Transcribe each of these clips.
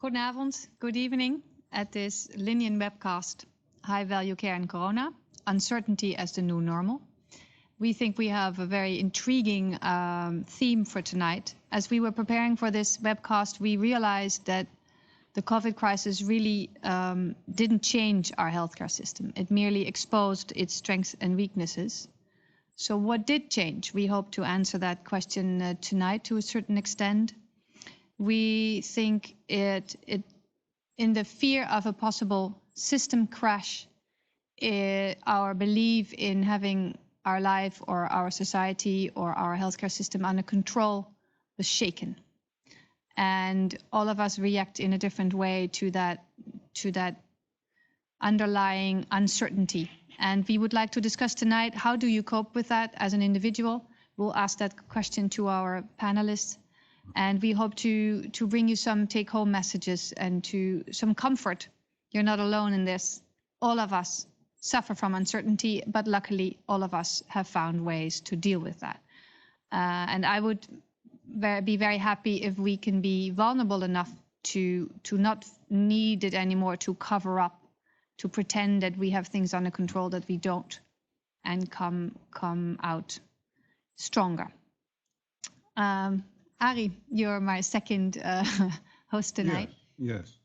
Goedenavond, good evening at this Linnean webcast, High Value Care in Corona, Uncertainty as the New Normal. We think we have a very intriguing theme for tonight. As we were preparing for this webcast, we realized that the COVID crisis really didn't change our healthcare system. It merely exposed its strengths and weaknesses. So what did change? We hope to answer that question tonight to a certain extent. We think it in the fear of a possible system crash, our belief in having our life or our society or our healthcare system under control was shaken. And all of us react in a different way to that underlying uncertainty. And we would like to discuss tonight, how do you cope with that as an individual? We'll ask that question to our panelists. And we hope to bring you some take-home messages and to some comfort. You're not alone in this. All of us suffer from uncertainty, but luckily all of us have found ways to deal with that. And I would be very happy if we can be vulnerable enough to not need it anymore to cover up, to pretend that we have things under control that we don't, and come out stronger. Arie, you're my second host tonight. Yes.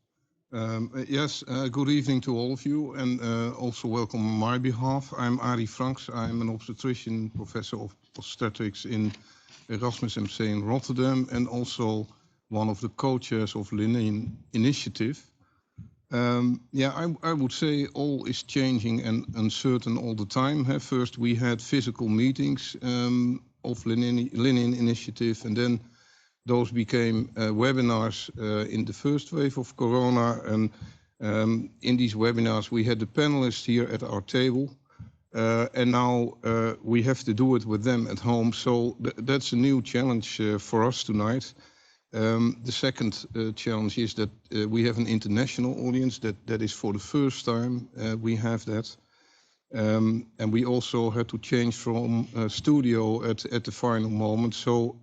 Good evening to all of you, and also welcome on my behalf. I'm Arie Franx. I'm an obstetrician, professor of obstetrics in Erasmus MC in Rotterdam, and also one of the co-chairs of Linnean Initiative. I would say all is changing and uncertain all the time. First we had physical meetings of Linnean Initiative, and then those became webinars in the first wave of Corona. And in these webinars, we had the panelists here at our table. And now we have to do it with them at home. So that's a new challenge for us tonight. The second challenge is that we have an international audience. That is for the first time we have that. And we also had to change from studio at the final moment. So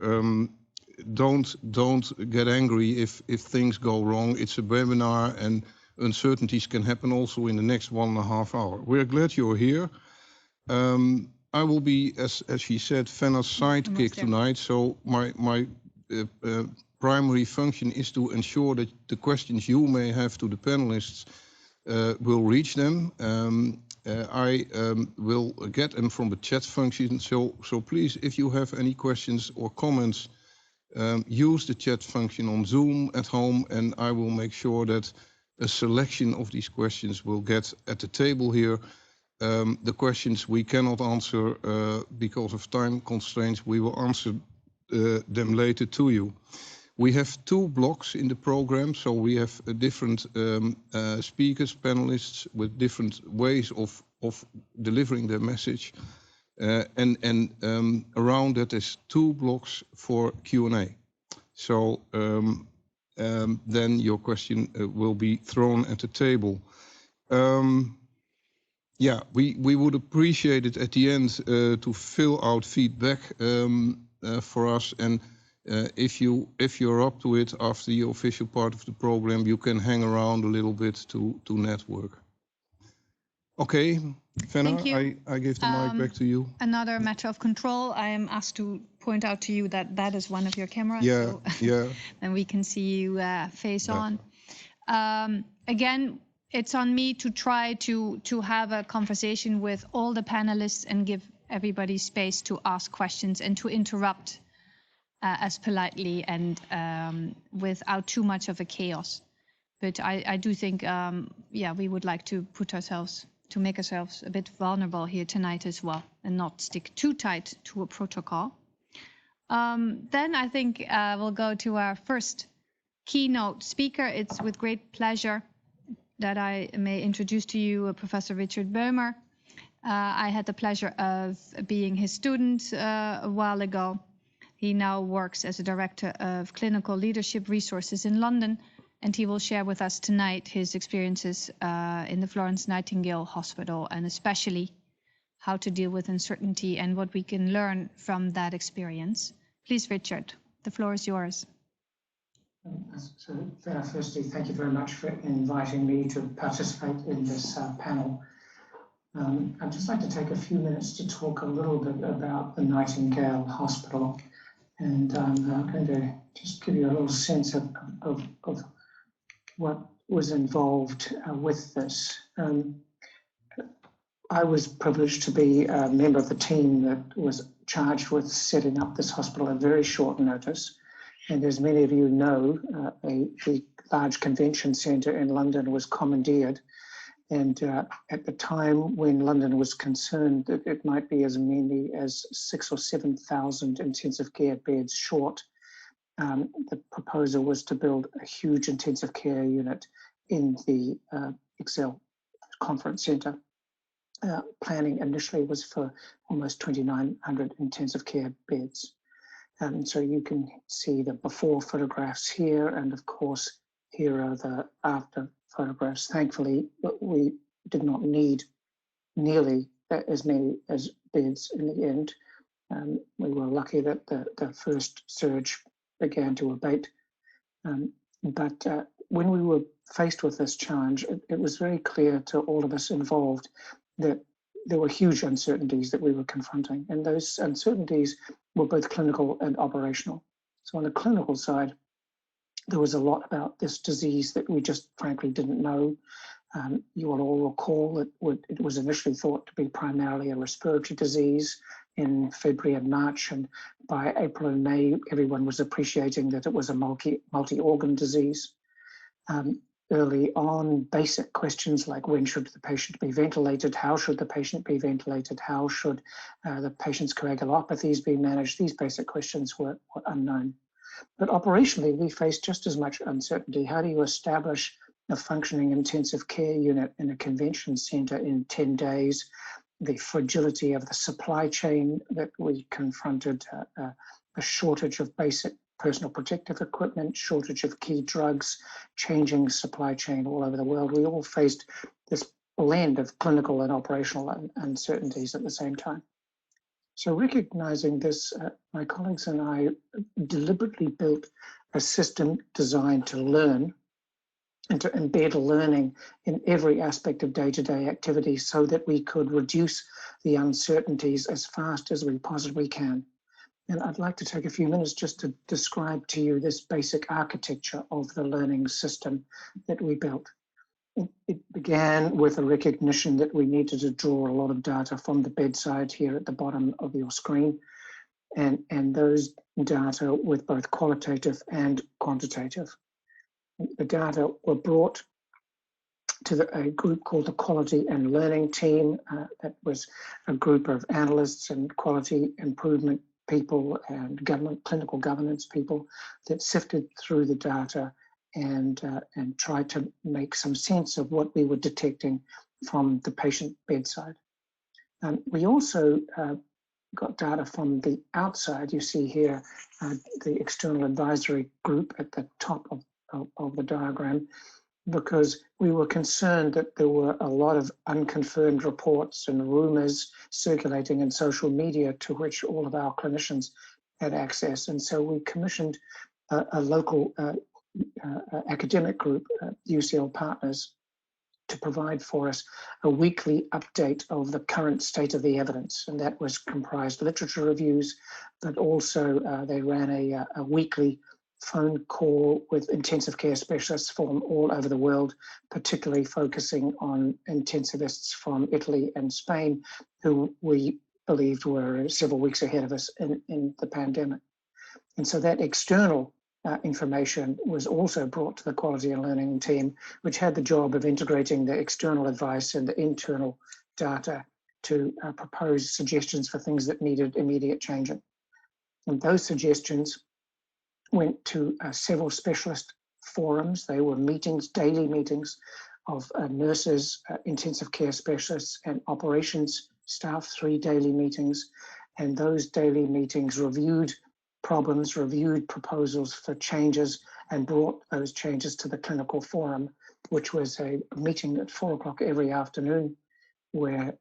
don't get angry if things go wrong. It's a webinar and uncertainties can happen also in the next 1.5 hours. We're glad you're here. I will be, as she said, Fenna's sidekick tonight. So my primary function is to ensure that the questions you may have to the panelists will reach them. I will get them from the chat function. So please, if you have any questions or comments, use the chat function on Zoom at home, and I will make sure that a selection of these questions will get at the table here. The questions we cannot answer because of time constraints, we will answer them later to you. We have 2 blocks in the program, so we have different speakers, panelists with different ways of delivering their message. And around that is 2 blocks for Q&A. So then your question will be thrown at the table. We would appreciate it at the end to fill out feedback for us. And if you're up to it after the official part of the program, you can hang around a little bit to network. Okay, Fenna, I give the mic back to you. Another matter of control. I am asked to point out to you that is one of your cameras. And we can see you face on. Again, it's on me to try to have a conversation with all the panelists and give everybody space to ask questions and to interrupt as politely and without too much of a chaos. But I do think, we would like to make ourselves a bit vulnerable here tonight as well and not stick too tight to a protocol. Then I think we'll go to our first keynote speaker. It's with great pleasure that I may introduce to you Professor Richard Bohmer. I had the pleasure of being his student a while ago. He now works as a director of clinical leadership resources in London, and he will share with us tonight his experiences in the Florence Nightingale Hospital, and especially how to deal with uncertainty and what we can learn from that experience. Please, Richard, the floor is yours. So, Fenna, firstly, thank you very much for inviting me to participate in this panel. I'd just like to take a few minutes to talk a little bit about the Nightingale Hospital, and I'm going to just give you a little sense of what was involved with this. I was privileged to be a member of the team that was charged with setting up this hospital at very short notice. And as many of you know, a large convention centre in London was commandeered. And at the time when London was concerned that it might be as many as 6,000 or 7,000 intensive care beds short, the proposal was to build a huge intensive care unit in the Excel Conference Centre. Planning initially was for almost 2,900 intensive care beds. So you can see the before photographs here, and of course, here are the after photographs. Thankfully, we did not need nearly as many as beds in the end. We were lucky that the first surge began to abate. But when we were faced with this challenge, it was very clear to all of us involved that there were huge uncertainties that we were confronting, and those uncertainties were both clinical and operational. So on the clinical side, there was a lot about this disease that we just frankly didn't know. You will all recall that it was initially thought to be primarily a respiratory disease in February and March, and by April and May, everyone was appreciating that it was a multi-organ disease. Early on, basic questions like when should the patient be ventilated, how should the patient be ventilated, how should the patient's coagulopathies be managed, these basic questions were unknown. But operationally, we faced just as much uncertainty. How do you establish a functioning intensive care unit in a convention centre in 10 days? The fragility of the supply chain that we confronted, a shortage of basic personal protective equipment, shortage of key drugs, changing supply chain all over the world. We all faced this blend of clinical and operational uncertainties at the same time. So recognizing this, my colleagues and I deliberately built a system designed to learn and to embed learning in every aspect of day-to-day activity so that we could reduce the uncertainties as fast as we possibly can. And I'd like to take a few minutes just to describe to you this basic architecture of the learning system that we built. It began with a recognition that we needed to draw a lot of data from the bedside here at the bottom of your screen, and those data with both qualitative and quantitative. The data were brought to a group called the Quality and Learning Team. That was a group of analysts and quality improvement people and clinical governance people that sifted through the data and tried to make some sense of what we were detecting from the patient bedside. We also got data from the outside. You see here the external advisory group at the top of the diagram, because we were concerned that there were a lot of unconfirmed reports and rumors circulating in social media to which all of our clinicians had access. And so we commissioned a local academic group, UCL Partners, to provide for us a weekly update of the current state of the evidence. And that was comprised literature reviews, but also they ran a weekly phone call with intensive care specialists from all over the world, particularly focusing on intensivists from Italy and Spain, who we believed were several weeks ahead of us in the pandemic. And so that external information was also brought to the Quality and Learning Team, which had the job of integrating the external advice and the internal data to propose suggestions for things that needed immediate changing. And those suggestions went to several specialist forums. They were meetings, daily meetings of nurses, intensive care specialists, and operations staff, 3 daily meetings. And those daily meetings reviewed problems, reviewed proposals for changes, and brought those changes to the clinical forum, which was a meeting at 4 o'clock every afternoon, where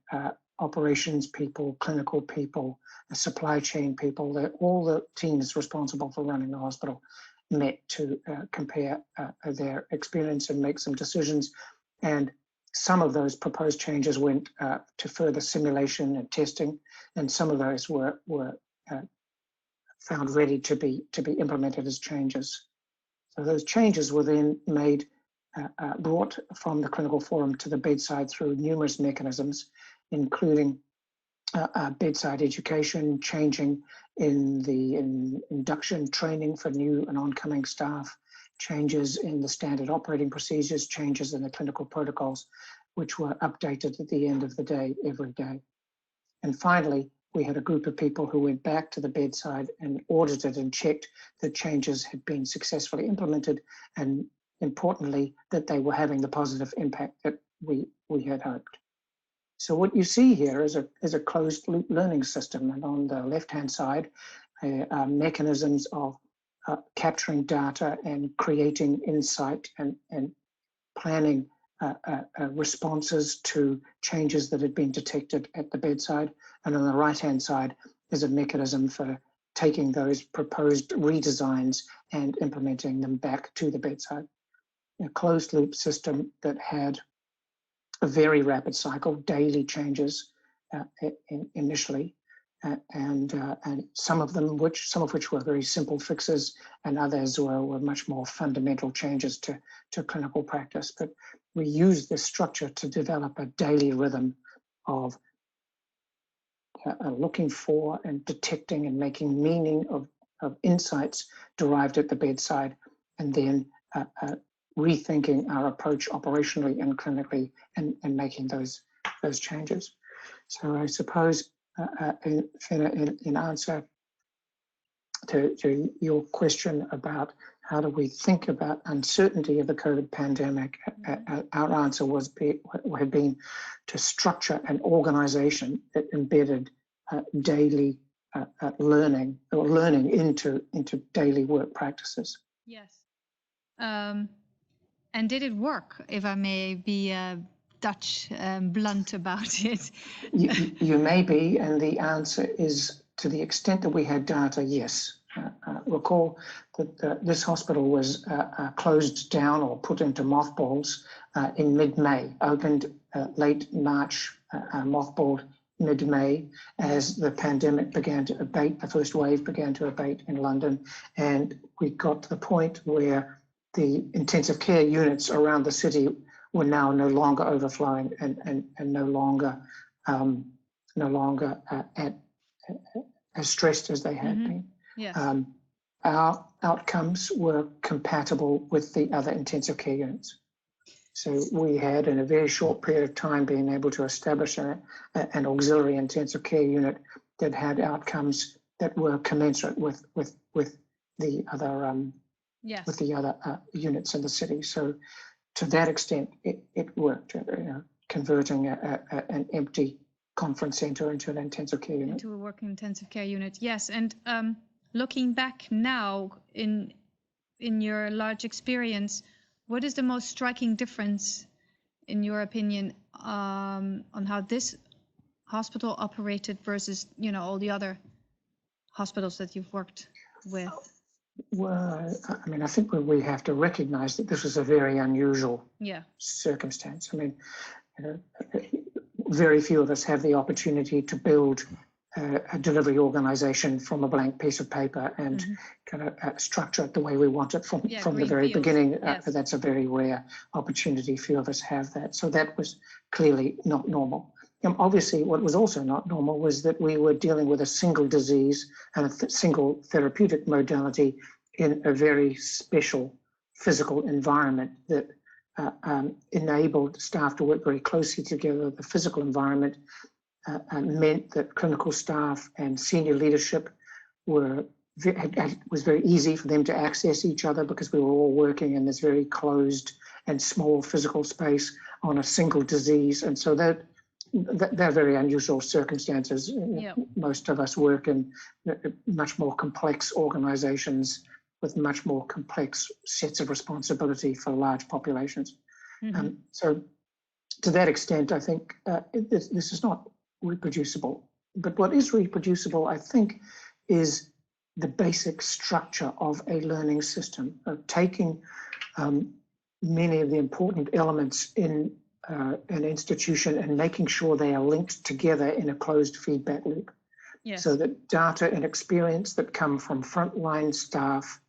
operations people, clinical people, supply chain people, all the teams responsible for running the hospital met to compare their experience and make some decisions. And some of those proposed changes went to further simulation and testing, and some of those were found ready to be implemented as changes. So those changes were then made, brought from the clinical forum to the bedside through numerous mechanisms, including bedside education, changing in the induction training for new and oncoming staff, changes in the standard operating procedures, changes in the clinical protocols, which were updated at the end of the day, every day. And finally, we had a group of people who went back to the bedside and audited and checked that changes had been successfully implemented, and importantly, that they were having the positive impact that we had hoped. So what you see here is a closed loop learning system, and on the left-hand side are mechanisms of capturing data and creating insight and planning responses to changes that had been detected at the bedside. And on the right-hand side is a mechanism for taking those proposed redesigns and implementing them back to the bedside. A closed loop system that had a very rapid cycle, daily changes initially, and some of which were very simple fixes, and others were much more fundamental changes to clinical practice. But we used this structure to develop a daily rhythm of looking for and detecting and making meaning of insights derived at the bedside, and then rethinking our approach operationally and clinically, and making those changes. So I suppose, in answer to your question about how do we think about uncertainty of the COVID pandemic, our answer had been to structure an organization that embedded daily learning into daily work practices. Yes. And did it work, if I may be Dutch blunt about it? You may be, and the answer is, to the extent that we had data, yes. Recall that this hospital was closed down or put into mothballs in mid-May, opened late March, mothballed mid-May as the pandemic began to abate, the first wave began to abate in London, and we got to the point where the intensive care units around the city were now no longer overflowing and no longer as stressed as they had been. Yes. Our outcomes were compatible with the other intensive care units. So we had, in a very short period of time, been able to establish an auxiliary intensive care unit that had outcomes that were commensurate with the other with the other units in the city. So to that extent, it worked, converting an empty conference center into an intensive care unit. Into a working intensive care unit, yes. And looking back now in your large experience, what is the most striking difference, in your opinion, on how this hospital operated versus, all the other hospitals that you've worked with? Well, I mean, I think we have to recognize that this was a very unusual circumstance. I mean, very few of us have the opportunity to build a delivery organization from a blank piece of paper and kind of structure it the way we want it from the very beginning. That's a very rare opportunity. Few of us have that. So that was clearly not normal. Obviously, what was also not normal was that we were dealing with a single disease and a single therapeutic modality in a very special physical environment that enabled staff to work very closely together. The physical environment meant that clinical staff and senior leadership was very easy for them to access each other because we were all working in this very closed and small physical space on a single disease. And so they're very unusual circumstances. Most of us work in much more complex organizations with much more complex sets of responsibility for large populations. So to that extent, I think this is not reproducible. But what is reproducible, I think, is the basic structure of a learning system, of taking many of the important elements in an institution and making sure they are linked together in a closed feedback loop. Yes. So that data and experience that come from frontline staff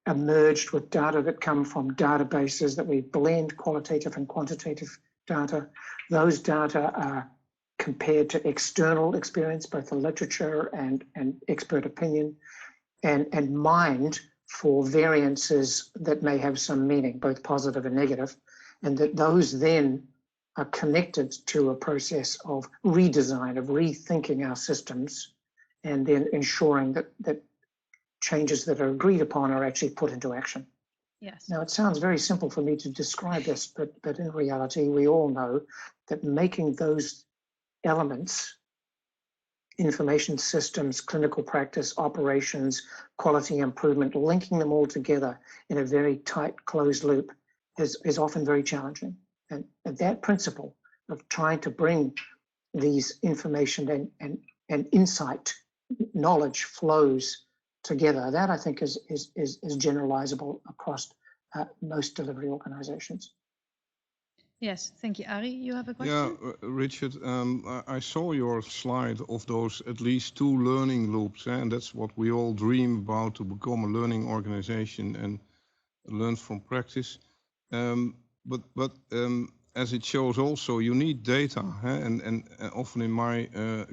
are merged with data that come from databases, that we blend qualitative and quantitative data. Those data are compared to external experience, both the literature and expert opinion, and mined for variances that may have some meaning, both positive and negative, and that those then are connected to a process of redesign, of rethinking our systems, and then ensuring that changes that are agreed upon are actually put into action. Yes. Now, it sounds very simple for me to describe this, but in reality, we all know that making those elements, information systems, clinical practice, operations, quality improvement, linking them all together in a very tight, closed loop is often very challenging. And that principle of trying to bring these information and insight, knowledge flows together, that I think is generalizable across most delivery organizations. Yes, thank you. Arie, you have a question? Yeah, Richard, I saw your slide of those at least 2 learning loops, and that's what we all dream about, to become a learning organization and learn from practice. But as it shows also, you need data, and often in my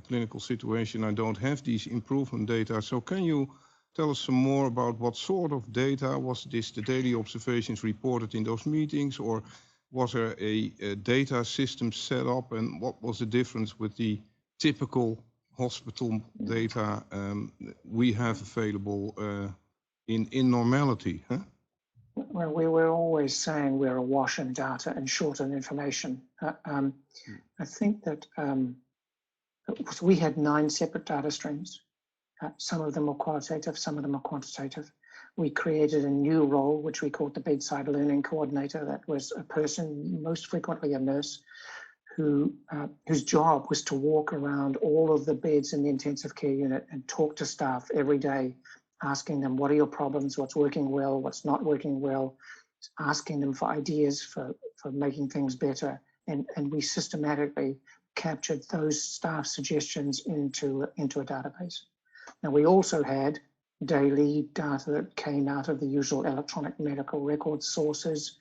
clinical situation, I don't have these improvement data. So can you tell us some more about what sort of data? Was this the daily observations reported in those meetings, or was there a data system set up, and what was the difference with the typical hospital data we have available in normality? Huh? Well, we were always saying we're awash in data and short on information. I think that we had 9 separate data streams. Some of them were qualitative, some of them are quantitative. We created a new role, which we called the Bedside Learning Coordinator. That was a person, most frequently a nurse, whose job was to walk around all of the beds in the intensive care unit and talk to staff every day, asking them, what are your problems, what's working well, what's not working well, asking them for ideas for making things better. And we systematically captured those staff suggestions into a database. Now, we also had daily data that came out of the usual electronic medical record sources.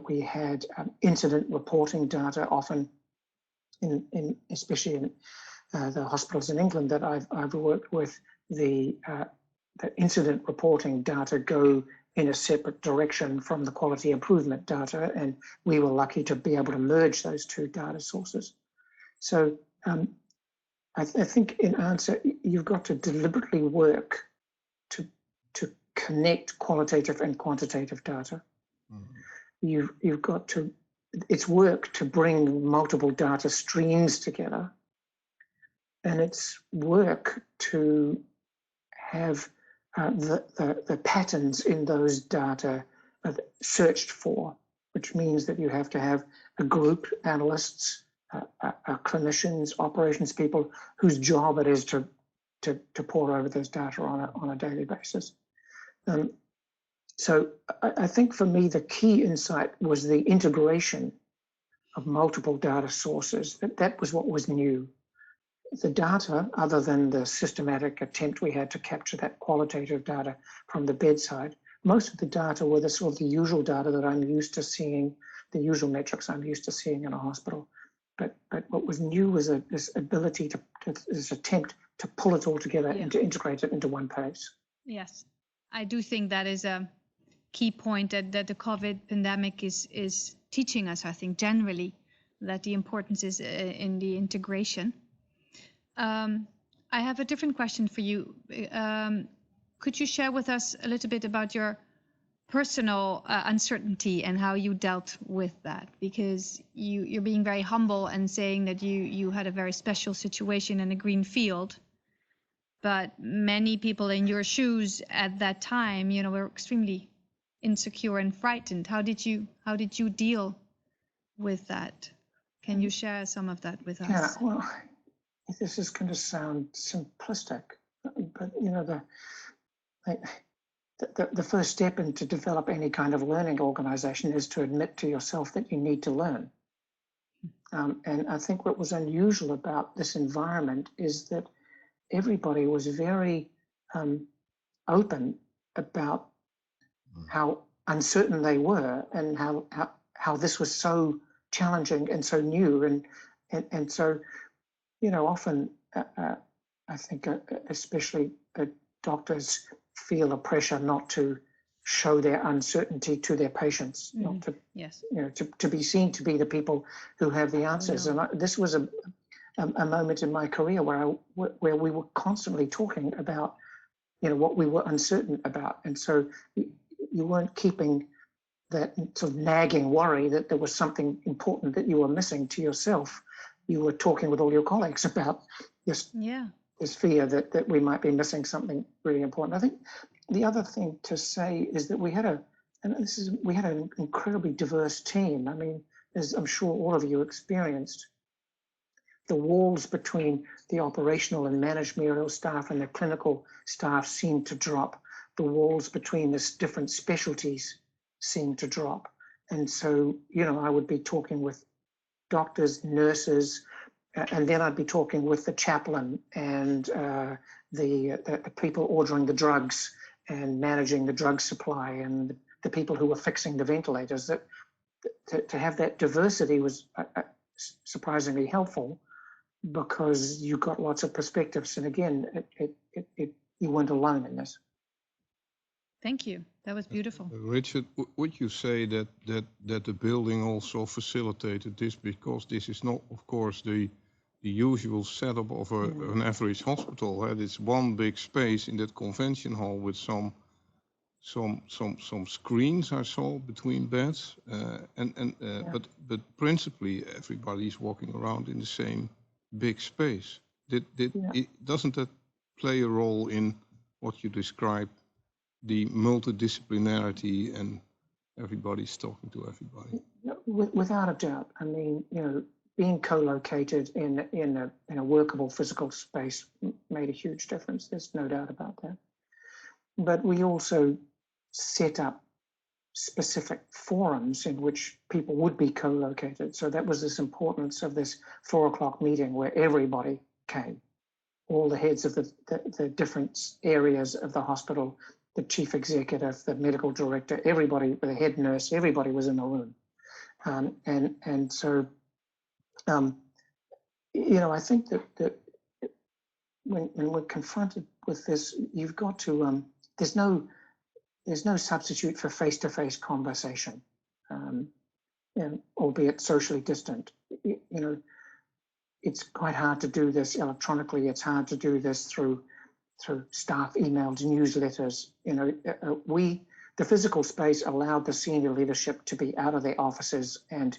We had incident reporting data, often especially in the hospitals in England that I've worked with, the incident reporting data go in a separate direction from the quality improvement data, and we were lucky to be able to merge those 2 data sources. So I think in answer, you've got to deliberately work to connect qualitative and quantitative data. Mm-hmm. You've got to, it's work to bring multiple data streams together, and it's work to have the patterns in those data searched for, which means that you have to have a group, analysts, clinicians, operations people, whose job it is to pore over those data on a daily basis. So I think for me, the key insight was the integration of multiple data sources. That was what was new. The data, other than the systematic attempt we had to capture that qualitative data from the bedside, most of the data were the sort of the usual data that I'm used to seeing, the usual metrics I'm used to seeing in a hospital. But what was new was this ability this attempt to pull it all together and to integrate it into one place. Yes, I do think that is a key point that the COVID pandemic is teaching us, I think, generally, that the importance is in the integration. I have a different question for you. Could you share with us a little bit about your personal uncertainty and how you dealt with that? Because you're being very humble and saying that you had a very special situation in a green field, but many people in your shoes at that time, were extremely insecure and frightened. How did you deal with that? Can you share some of that with us? Yeah, well, this is going to sound simplistic, but the first step in to develop any kind of learning organization is to admit to yourself that you need to learn. And I think what was unusual about this environment is that everybody was very open about how uncertain they were and how this was so challenging and so new. And so, you know, often I think especially doctors feel a pressure not to show their uncertainty to their patients, not to, yes, you know, to be seen to be the people who have the answers. And this was a moment in my career where we were constantly talking about, you know, what we were uncertain about, and so you weren't keeping that sort of nagging worry that there was something important that you were missing to yourself. You were talking with all your colleagues about this fear that we might be missing something really important. I think the other thing to say is that we had an incredibly diverse team. I mean, as I'm sure all of you experienced, the walls between the operational and managerial staff and the clinical staff seemed to drop. The walls between the different specialties seemed to drop. And so, you know, I would be talking with doctors, nurses, and then I'd be talking with the chaplain and the people ordering the drugs and managing the drug supply and the people who were fixing the ventilators. That to have that diversity was surprisingly helpful, because you got lots of perspectives, and again, you weren't alone in this. Thank you. That was beautiful. Richard, would you say that the building also facilitated this, because this is not, of course, the usual setup of an average hospital? It's one big space in that convention hall with some screens I saw between beds, but principally everybody's walking around in the same big space. Doesn't that play a role in what you describe, the multidisciplinarity and everybody's talking to everybody? Without a doubt. I mean, you know, being co-located in a workable physical space made a huge difference. There's no doubt about that. But we also set up specific forums in which people would be co-located. So that was this importance of this 4 o'clock meeting where everybody came, all the heads of the different areas of the hospital, the chief executive, the medical director, everybody, the head nurse, everybody was in the room. And so, you know, I think that when we're confronted with this, you've got to, there's no substitute for face-to-face conversation, albeit socially distant. You know, it's quite hard to do this electronically. It's hard to do this through staff emails, newsletters. You know, the physical space allowed the senior leadership to be out of their offices and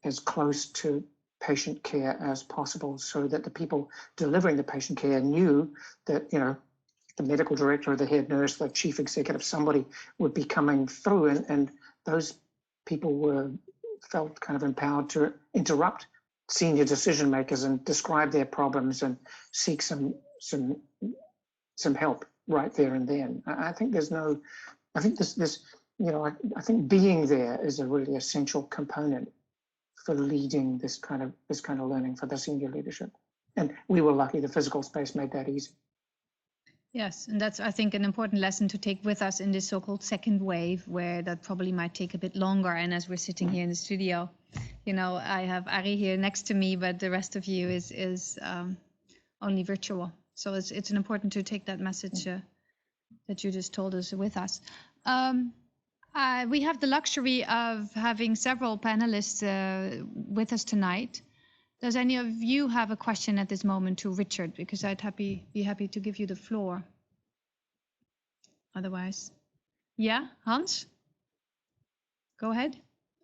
as close to patient care as possible, so that the people delivering the patient care knew that, you know, the medical director or the head nurse, the chief executive, somebody would be coming through, and those people felt kind of empowered to interrupt senior decision makers and describe their problems and seek some help right there and then. I think this, you know, I think being there is a really essential component for leading this kind of learning for the senior leadership. And we were lucky the physical space made that easy. Yes, and that's, I think, an important lesson to take with us in this so-called second wave, where that probably might take a bit longer. And as we're sitting here in the studio, you know, I have Arie here next to me, but the rest of you is only virtual. So it's important to take that message that you just told us with us. We have the luxury of having several panelists with us tonight. Does any of you have a question at this moment to Richard? Because I'd be happy to give you the floor. Otherwise, yeah, Hans? Go ahead.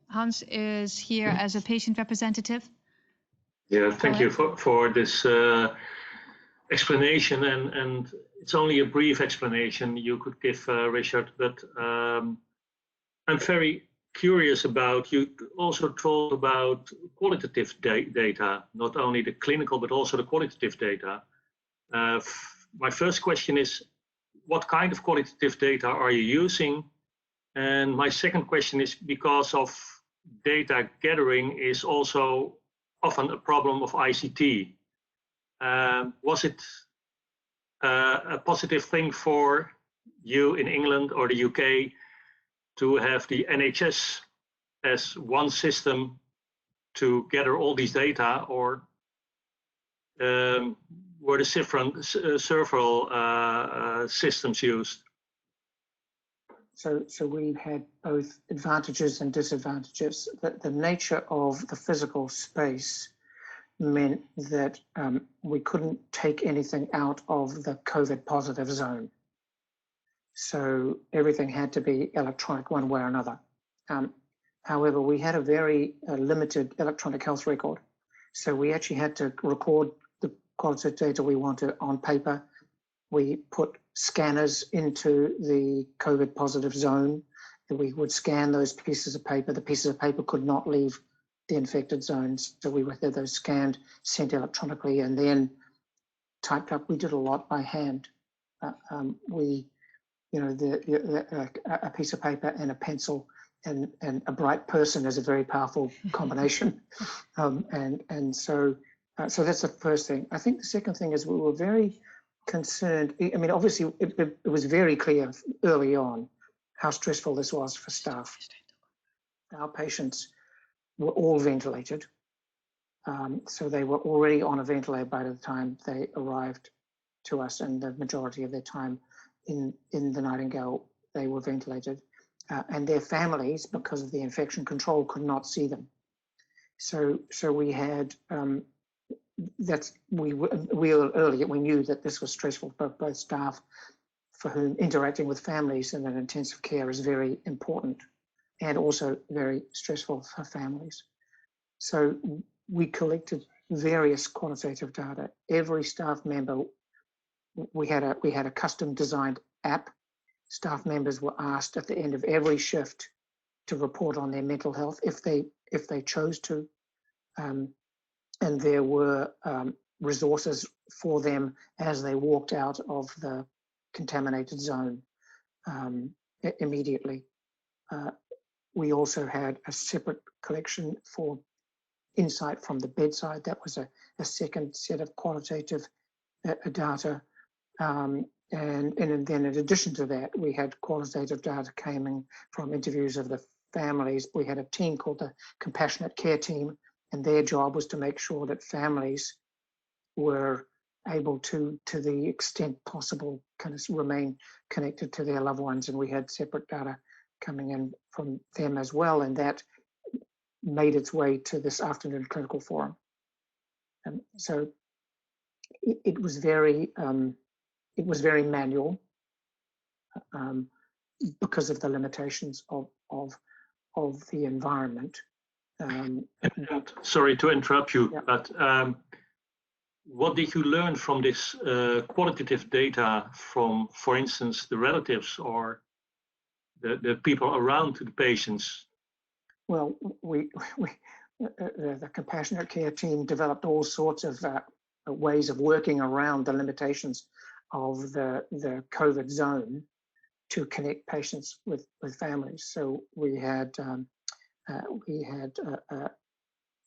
Hans is here as a patient representative. Yeah, thank you for this explanation, and it's only a brief explanation you could give, Richard, but I'm very curious about, you also talked about qualitative data, not only the clinical, but also the qualitative data. My first question is, what kind of qualitative data are you using? And my second question is, because of data gathering is also often a problem of ICT. Was it a positive thing for you in England or the UK to have the NHS as one system to gather all these data, or were the several systems used? So we've had both advantages and disadvantages. The nature of the physical space meant that we couldn't take anything out of the COVID positive zone. So everything had to be electronic one way or another. However, we had a very limited electronic health record. So we actually had to record the qualitative data we wanted on paper. We put scanners into the COVID positive zone. We would scan those pieces of paper. The pieces of paper could not leave the infected zones. So we would have those scanned, sent electronically, and then typed up. We did a lot by hand. A piece of paper and a pencil and a bright person is a very powerful combination. So that's the first thing. I think the second thing is we were very concerned. I mean, obviously, it was very clear early on how stressful this was for staff. Our patients were all ventilated. So they were already on a ventilator by the time they arrived to us, and the majority of their time in the Nightingale, they were ventilated. And their families, because of the infection control, could not see them. So we had, we knew that this was stressful for both staff, for whom interacting with families in an intensive care is very important, and also very stressful for families. So we collected various qualitative data. Every staff member, we had a custom designed app. Staff members were asked at the end of every shift to report on their mental health if they chose to, and there were resources for them as they walked out of the contaminated zone immediately. We also had a separate collection for insight from the bedside. That was a second set of qualitative data. And then in addition to that, we had qualitative data coming from interviews of the families. We had a team called the Compassionate Care Team, and their job was to make sure that families were able to the extent possible, kind of remain connected to their loved ones. And we had separate data coming in from them as well, and that made its way to this afternoon clinical forum. And so it was very manual because of the limitations of the environment. Sorry to interrupt you, yeah. But what did you learn from this qualitative data from, for instance, the relatives or the people around the patients? Well, the Compassionate Care Team developed all sorts of ways of working around the limitations of the COVID zone to connect patients with families. So we had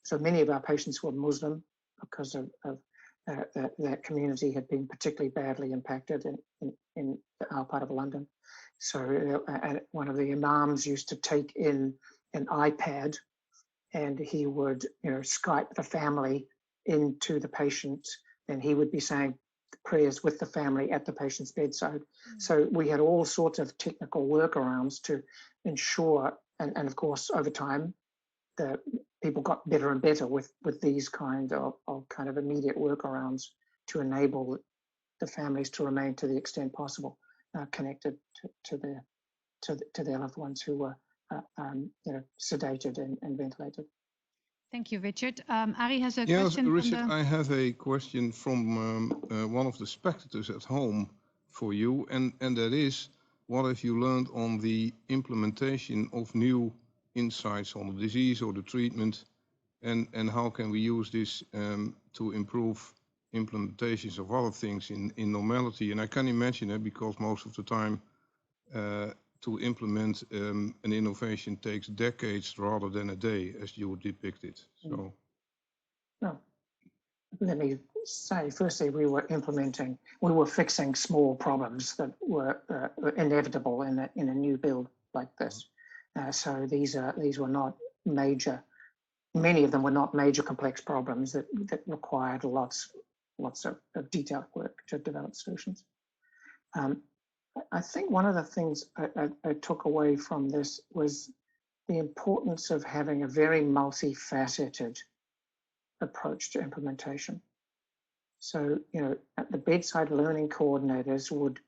so many of our patients were Muslim because of that community had been particularly badly impacted in our part of London. So one of the imams used to take in an iPad, and he would Skype the family into the patient, and he would be saying prayers with the family at the patient's bedside. So we had all sorts of technical workarounds to ensure, and of course over time the people got better and better with these kind of immediate workarounds to enable the families to remain, to the extent possible, connected to their loved ones who were sedated and ventilated. Thank you, Richard. Arie has a yes, question. Richard, I have a question from one of the spectators at home for you, and that is, what have you learned on the implementation of new insights on the disease or the treatment, and how can we use this to improve implementations of other things in normality. And I can imagine it because most of the time to implement an innovation takes decades rather than a day, as you depicted. So, no. Let me say, firstly, we were fixing small problems that were inevitable in a new build like this. So these were not major. Many of them were not major complex problems that required lots of detailed work to develop solutions. I think one of the things I took away from this was the importance of having a very multifaceted approach to implementation. So, the bedside learning coordinators would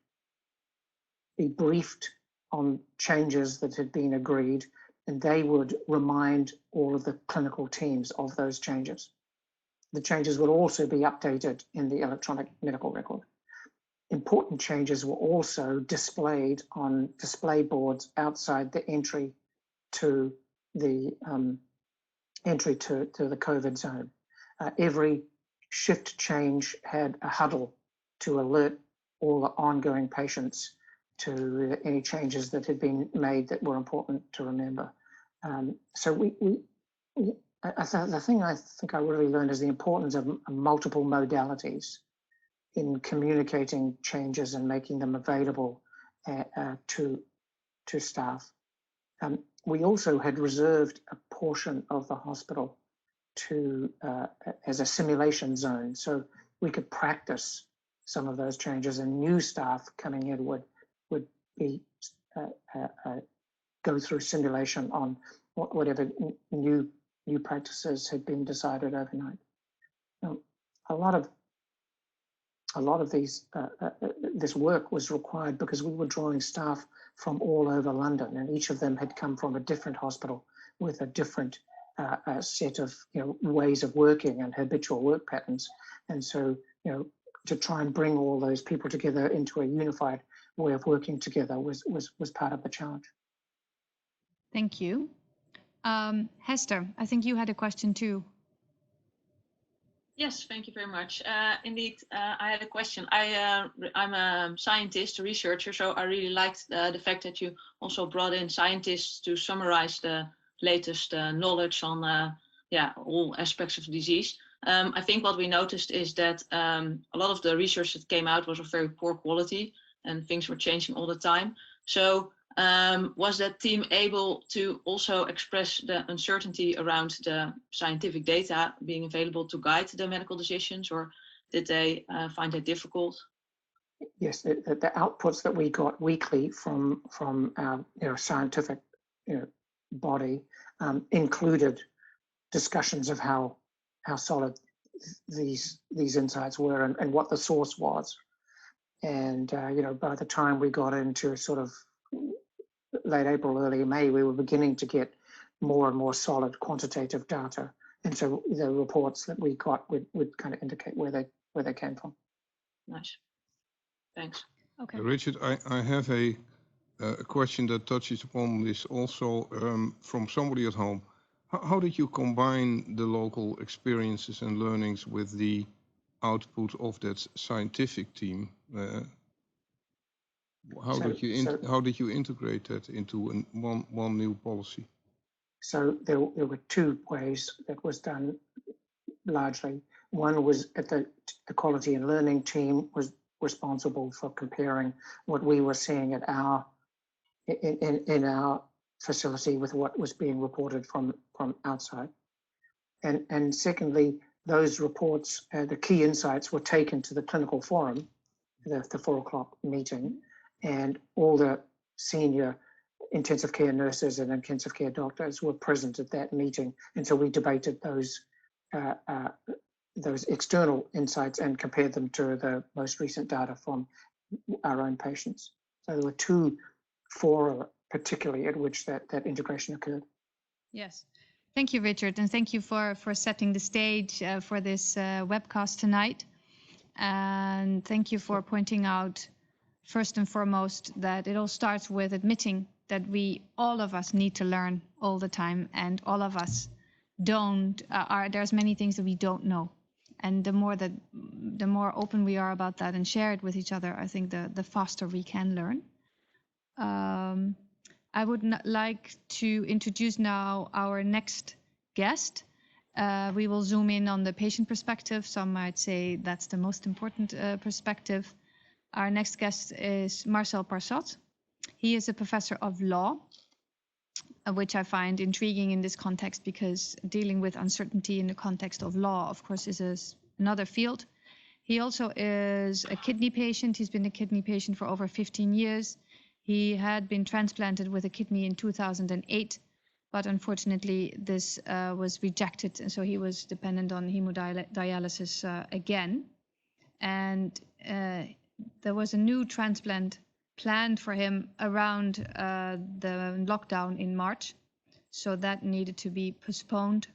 be briefed on changes that had been agreed, and they would remind all of the clinical teams of those changes. The changes would also be updated in the electronic medical record. Important changes were also displayed on display boards outside the entry to the COVID zone. Every shift change had a huddle to alert all the ongoing patients to any changes that had been made that were important to remember. So the thing I think I really learned is the importance of multiple modalities in communicating changes and making them available to staff. We also had reserved a portion of the hospital as a simulation zone, so we could practice some of those changes, and new staff coming in would be go through simulation on whatever new practices had been decided overnight. A lot of these this work was required because we were drawing staff from all over London, and each of them had come from a different hospital with a different set of ways of working and habitual work patterns. And so to try and bring all those people together into a unified way of working together was part of the challenge. Thank you. Hester, I think you had a question too. Yes, thank you very much. Indeed, I had a question. I'm a scientist, a researcher, so I really liked the fact that you also brought in scientists to summarize the latest knowledge on all aspects of disease. I think what we noticed is that a lot of the research that came out was of very poor quality and things were changing all the time. So was that team able to also express the uncertainty around the scientific data being available to guide the medical decisions, or did they find it difficult? Yes, the outputs that we got weekly from our scientific body included discussions of how solid these insights were and what the source was. And by the time we got into sort of late April, early May, we were beginning to get more and more solid quantitative data, and so the reports that we got would kind of indicate where they came from. Nice, thanks. Okay, Richard, I have a question that touches upon this also from somebody at home. How did you combine the local experiences and learnings with the output of that scientific team? How did you integrate that into one new policy? So there were two ways that was done largely. One was at the quality and learning team was responsible for comparing what we were seeing at in our facility with what was being reported from outside. And secondly, those reports, the key insights were taken to the clinical forum, the 4 o'clock meeting, and all the senior intensive care nurses and intensive care doctors were present at that meeting. And so we debated those external insights and compared them to the most recent data from our own patients. So there were two fora particularly at which that integration occurred. yes. Thank you, Richard, and thank you for setting the stage for this webcast tonight. And thank you for pointing out, first and foremost, that it all starts with admitting that all of us need to learn all the time, and all of us there's many things that we don't know. And the more that the more open we are about that and share it with each other, I think the faster we can learn. I would like to introduce now our next guest. We will zoom in on the patient perspective. Some might say that's the most important perspective. Our next guest is Marcel Persad. He is a professor of law, which I find intriguing in this context because dealing with uncertainty in the context of law, of course, is another field. He also is a kidney patient. He's been a kidney patient for over 15 years. He had been transplanted with a kidney in 2008, but unfortunately this was rejected, and so he was dependent on hemodialysis again. And there was a new transplant planned for him around the lockdown in March, so that needed to be postponed.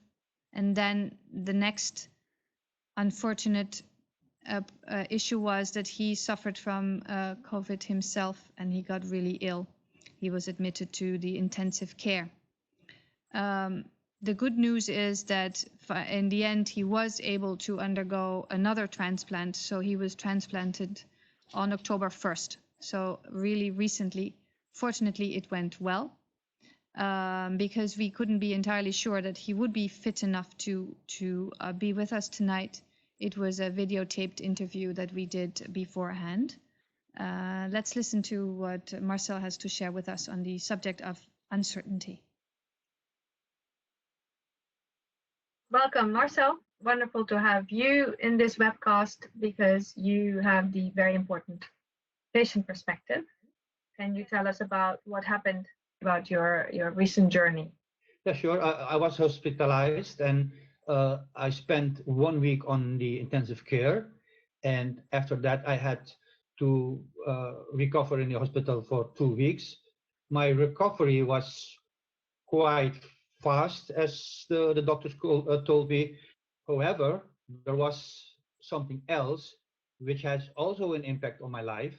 And then the next unfortunate issue was that he suffered from COVID himself, and he got really ill. He was admitted to the intensive care. The good news is that in the end he was able to undergo another transplant, so he was transplanted on October 1st. So really recently. Fortunately, it went well because we couldn't be entirely sure that he would be fit enough to be with us tonight. It was a videotaped interview that we did beforehand. Let's listen to what Marcel has to share with us on the subject of uncertainty. Welcome, Marcel. Wonderful to have you in this webcast because you have the very important patient perspective. Can you tell us about what happened, about your recent journey? Yeah, sure. I was hospitalized and I spent 1 week on the intensive care. And after that, I had to recover in the hospital for 2 weeks. My recovery was quite fast, as the doctors told me. However, there was something else which has also an impact on my life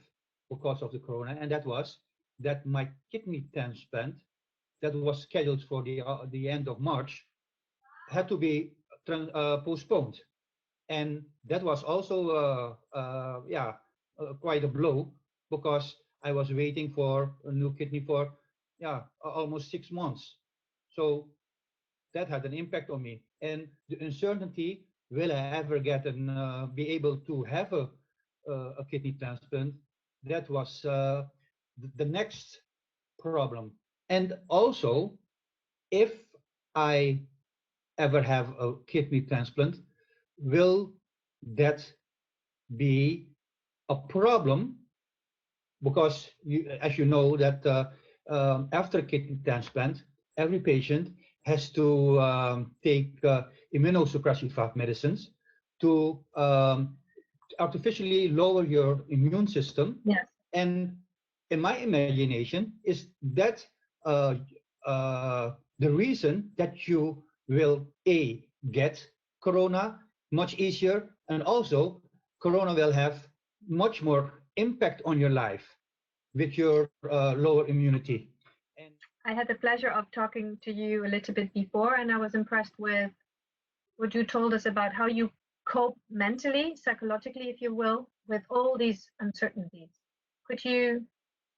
because of the corona, and that was that my kidney transplant that was scheduled for the end of March had to be postponed, and that was also quite a blow because I was waiting for a new kidney for almost 6 months. So that had an impact on me, and the uncertainty, will I ever get and be able to have a kidney transplant? That was the next problem. And also, if I ever have a kidney transplant, will that be a problem? Because as you know that after kidney transplant, every patient has to take immunosuppressive medicines to artificially lower your immune system. Yes. And in my imagination, is that the reason that you will get corona much easier, and also corona will have much more impact on your life with your lower immunity. And I had the pleasure of talking to you a little bit before, and I was impressed with what you told us about how you cope mentally, psychologically, if you will, with all these uncertainties. Could you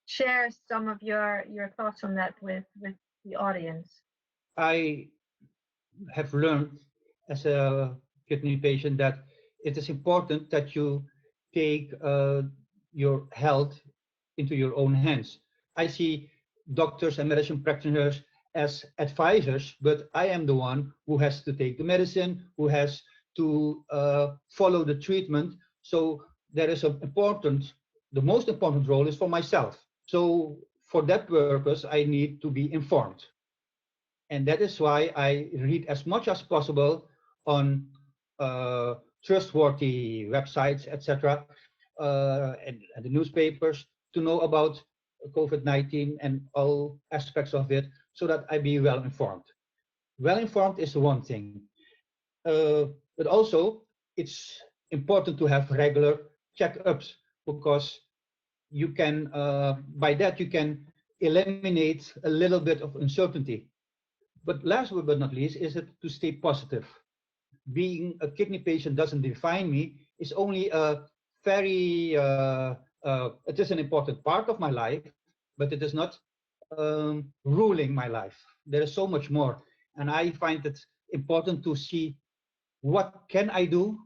share some of your thoughts on that with the audience? I have learned as a kidney patient that it is important that you take your health into your own hands. I see doctors and medicine practitioners as advisors, but I am the one who has to take the medicine, who has to follow the treatment. So there is the most important role is for myself. So for that purpose, I need to be informed. And that is why I read as much as possible on trustworthy websites, etc., and the newspapers to know about COVID-19 and all aspects of it, so that I be well informed. Well informed is one thing, but also it's important to have regular checkups, because you can, by that you can eliminate a little bit of uncertainty. But last but not least is it to stay positive. Being a kidney patient doesn't define me. is only a very, it is an important part of my life, but it is not ruling my life. There is so much more. And I find it important to see what can I do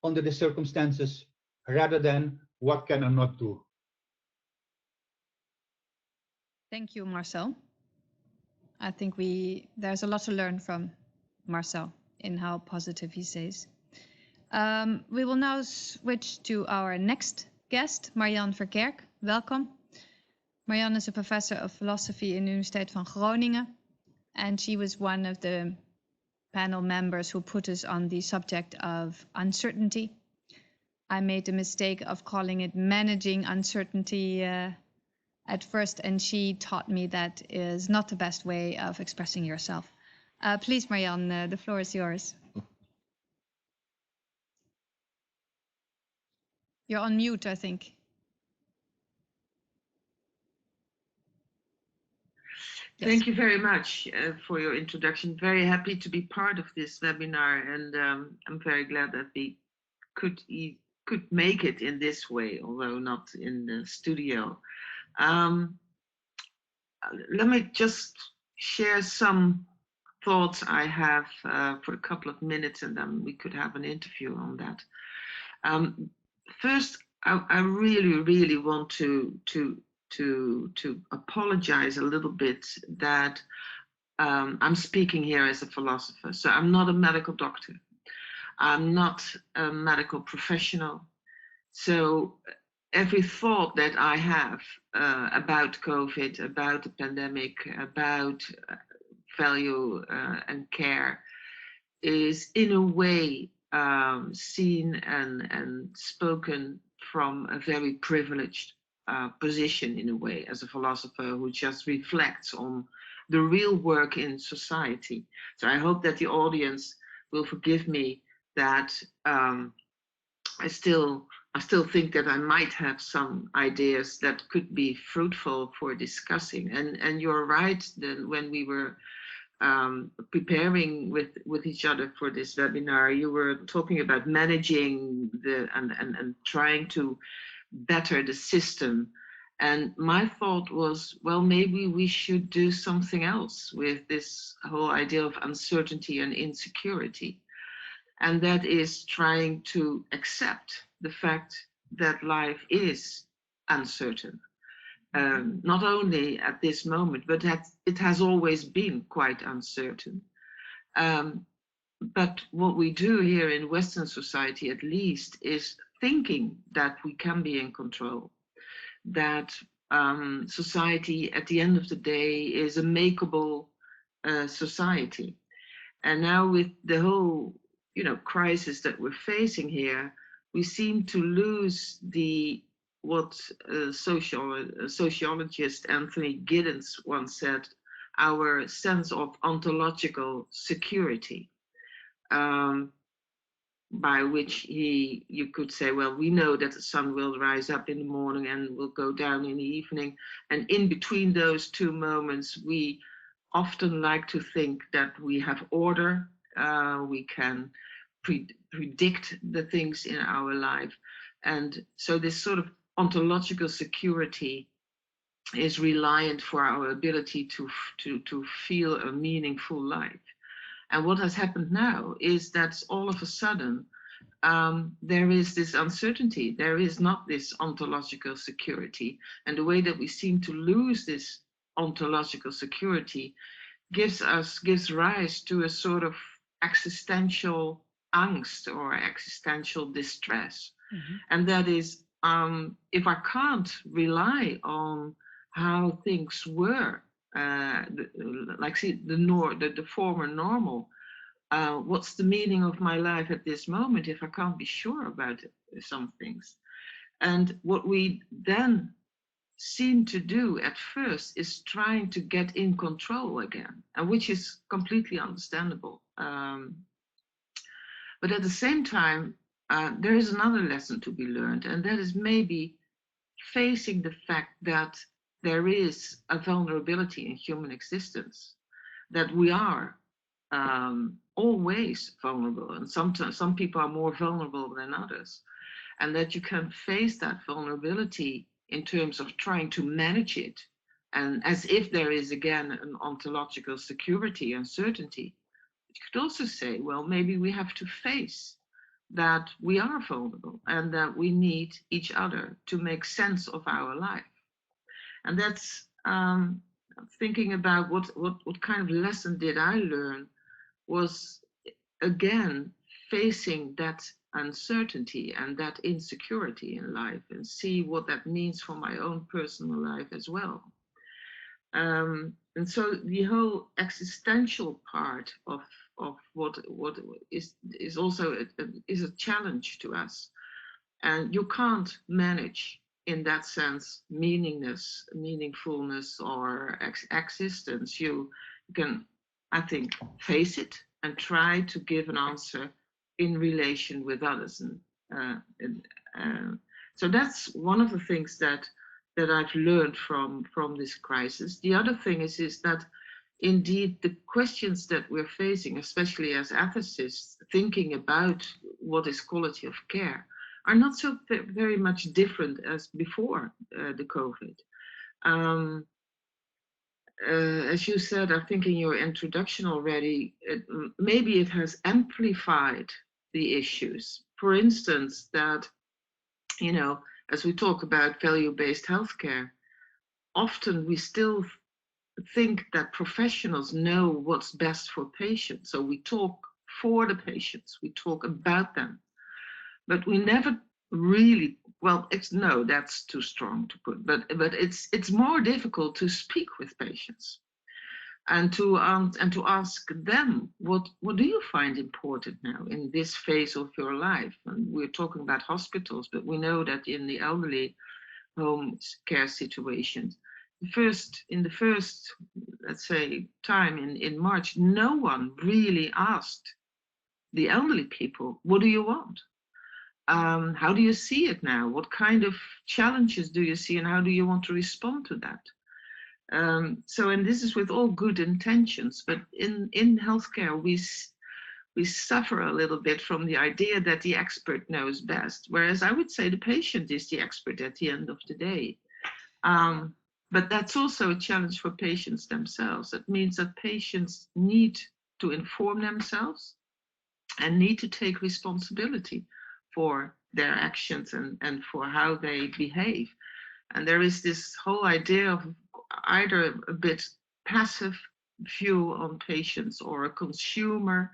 under the circumstances rather than what can I not do. Thank you, Marcel. I think there's a lot to learn from Marcel in how positive he says. We will now switch to our next guest, Marianne Vergerck. Welcome. Marianne is a professor of philosophy in the Universiteit van Groningen, and she was one of the panel members who put us on the subject of uncertainty. I made the mistake of calling it managing uncertainty at first, and she taught me that is not the best way of expressing yourself. Please, Marianne, the floor is yours. You're on mute, I think. Yes. Thank you very much for your introduction. Very happy to be part of this webinar, and I'm very glad that we could make it in this way, although not in the studio. Let me just share some thoughts I have for a couple of minutes, and then we could have an interview on that. First, I really want to apologize a little bit that I'm speaking here as a philosopher. So I'm not a medical doctor. I'm not a medical professional. So every thought that I have about COVID, about the pandemic, about value and care is in a way seen and spoken from a very privileged position, in a way, as a philosopher who just reflects on the real work in society. So I hope that the audience will forgive me that I still think that I might have some ideas that could be fruitful for discussing. And you're right, that when we were preparing with each other for this webinar, you were talking about managing and trying to better the system. And my thought was, well, maybe we should do something else with this whole idea of uncertainty and insecurity. And that is trying to accept the fact that life is uncertain. Not only at this moment, but that it has always been quite uncertain. But what we do here in Western society, at least, is thinking that we can be in control, that society at the end of the day is a makeable society. And now with the whole crisis that we're facing here, we seem to lose what sociologist Anthony Giddens once said, our sense of ontological security, by which you could say, well, we know that the sun will rise up in the morning and will go down in the evening. And in between those two moments, we often like to think that we have order, we can predict the things in our life. And so this sort of ontological security is reliant for our ability to feel a meaningful life. And what has happened now is that all of a sudden there is this uncertainty. There is not this ontological security. And the way that we seem to lose this ontological security gives rise to a sort of existential angst or existential distress. Mm-hmm. And that is, if I can't rely on how things were, the former normal, what's the meaning of my life at this moment if I can't be sure about some things? And what we then seem to do at first is trying to get in control again, and which is completely understandable. But at the same time, there is another lesson to be learned, and that is maybe facing the fact that there is a vulnerability in human existence, that we are always vulnerable, and sometimes some people are more vulnerable than others, and that you can face that vulnerability in terms of trying to manage it, and as if there is again an ontological security and certainty. You could also say, well, maybe we have to face that we are vulnerable and that we need each other to make sense of our life. And that's thinking about what kind of lesson did I learn was, again, facing that uncertainty and that insecurity in life and see what that means for my own personal life as well. And so the whole existential part of what is also a challenge to us, and you can't manage in that sense meaningfulness or existence. You can, I think, face it and try to give an answer in relation with others, and so that's one of the things that I've learned from this crisis. The other thing is that indeed the questions that we're facing, especially as ethicists, thinking about what is quality of care, are not so very much different as before the COVID. As you said, I think in your introduction already, maybe it has amplified the issues. For instance, that, you know, as we talk about value-based healthcare, often we still think that professionals know what's best for patients. So we talk for the patients, we talk about them, but we never really, well, no, that's too strong to put, but it's more difficult to speak with patients and to ask them, what do you find important now in this phase of your life? And we're talking about hospitals, but we know that in the elderly home care situations, in the first, let's say, time in March, no one really asked the elderly people, what do you want? How do you see it now? What kind of challenges do you see, and how do you want to respond to that? So, and this is with all good intentions, but in healthcare, we suffer a little bit from the idea that the expert knows best, whereas I would say the patient is the expert at the end of the day. But that's also a challenge for patients themselves. It means that patients need to inform themselves and need to take responsibility for their actions and for how they behave. And there is this whole idea of either a bit passive view on patients or a consumer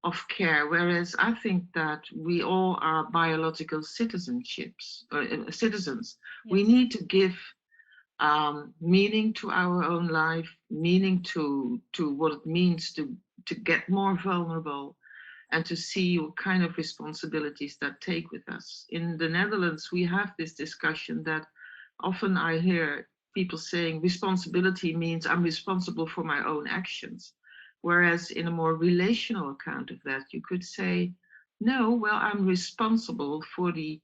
of care, whereas I think that we all are biological citizens. Yes. We need to give meaning to our own life, meaning to what it means to get more vulnerable, and to see what kind of responsibilities that take with us. In the Netherlands, we have this discussion that often I hear people saying responsibility means I'm responsible for my own actions. Whereas in a more relational account of that, you could say, no, well, I'm responsible for the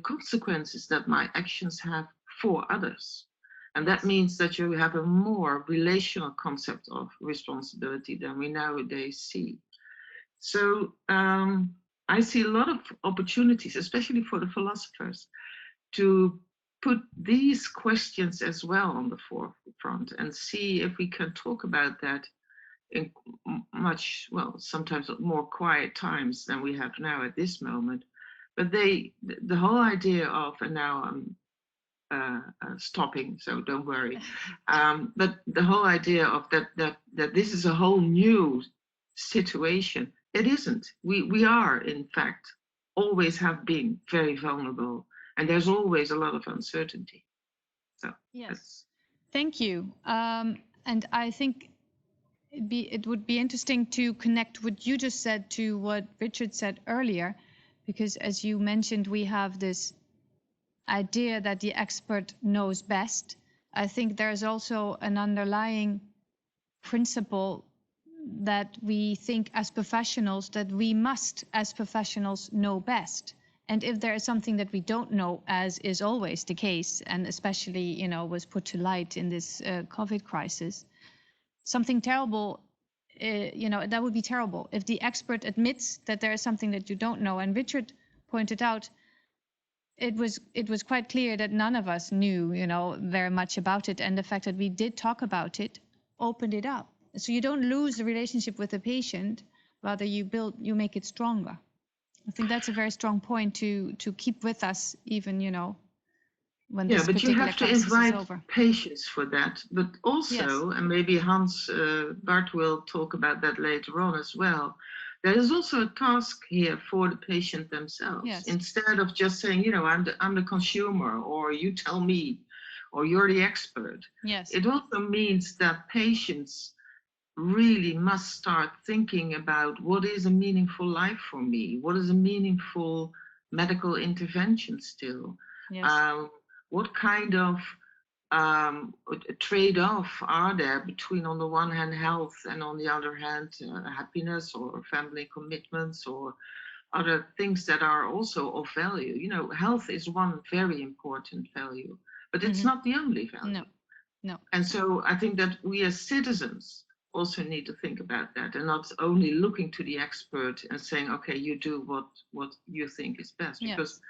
consequences that my actions have for others. And that means that you have a more relational concept of responsibility than we nowadays see. So I see a lot of opportunities, especially for the philosophers, to put these questions as well on the forefront and see if we can talk about that in much, well, sometimes more quiet times than we have now at this moment. But the whole idea of, and now I'm stopping, so don't worry. But the whole idea of that this is a whole new situation. It isn't. We are, in fact, always have been very vulnerable, and there's always a lot of uncertainty. So yes, thank you. And I think it would be interesting to connect what you just said to what Richard said earlier, because as you mentioned, we have this idea that the expert knows best. I think there's also an underlying principle that we think as professionals that we must, as professionals, know best. And if there is something that we don't know, as is always the case, and especially, you know, was put to light in this COVID crisis, something terrible that would be terrible if the expert admits that there is something that you don't know. And Richard pointed out, it was quite clear that none of us knew, very much about it. And the fact that we did talk about it opened it up. So you don't lose the relationship with the patient, rather you make it stronger. I think that's a very strong point to keep with us, even, when this but you particular have to crisis invite is over. patients for that. But also, and maybe Bart will talk about that later on as well, there is also a task here for the patient themselves. Yes. Instead of just saying, I'm the consumer, or you tell me, or you're the expert. Yes. It also means that patients really must start thinking about what is a meaningful life for me? What is a meaningful medical intervention still? Yes. What kind of trade-off are there between, on the one hand, health, and on the other hand, happiness or family commitments or other things that are also of value? Health is one very important value, but it's not the only value. No. And so I think that we as citizens also need to think about that, and not only looking to the expert and saying, okay, you do what you think is best, because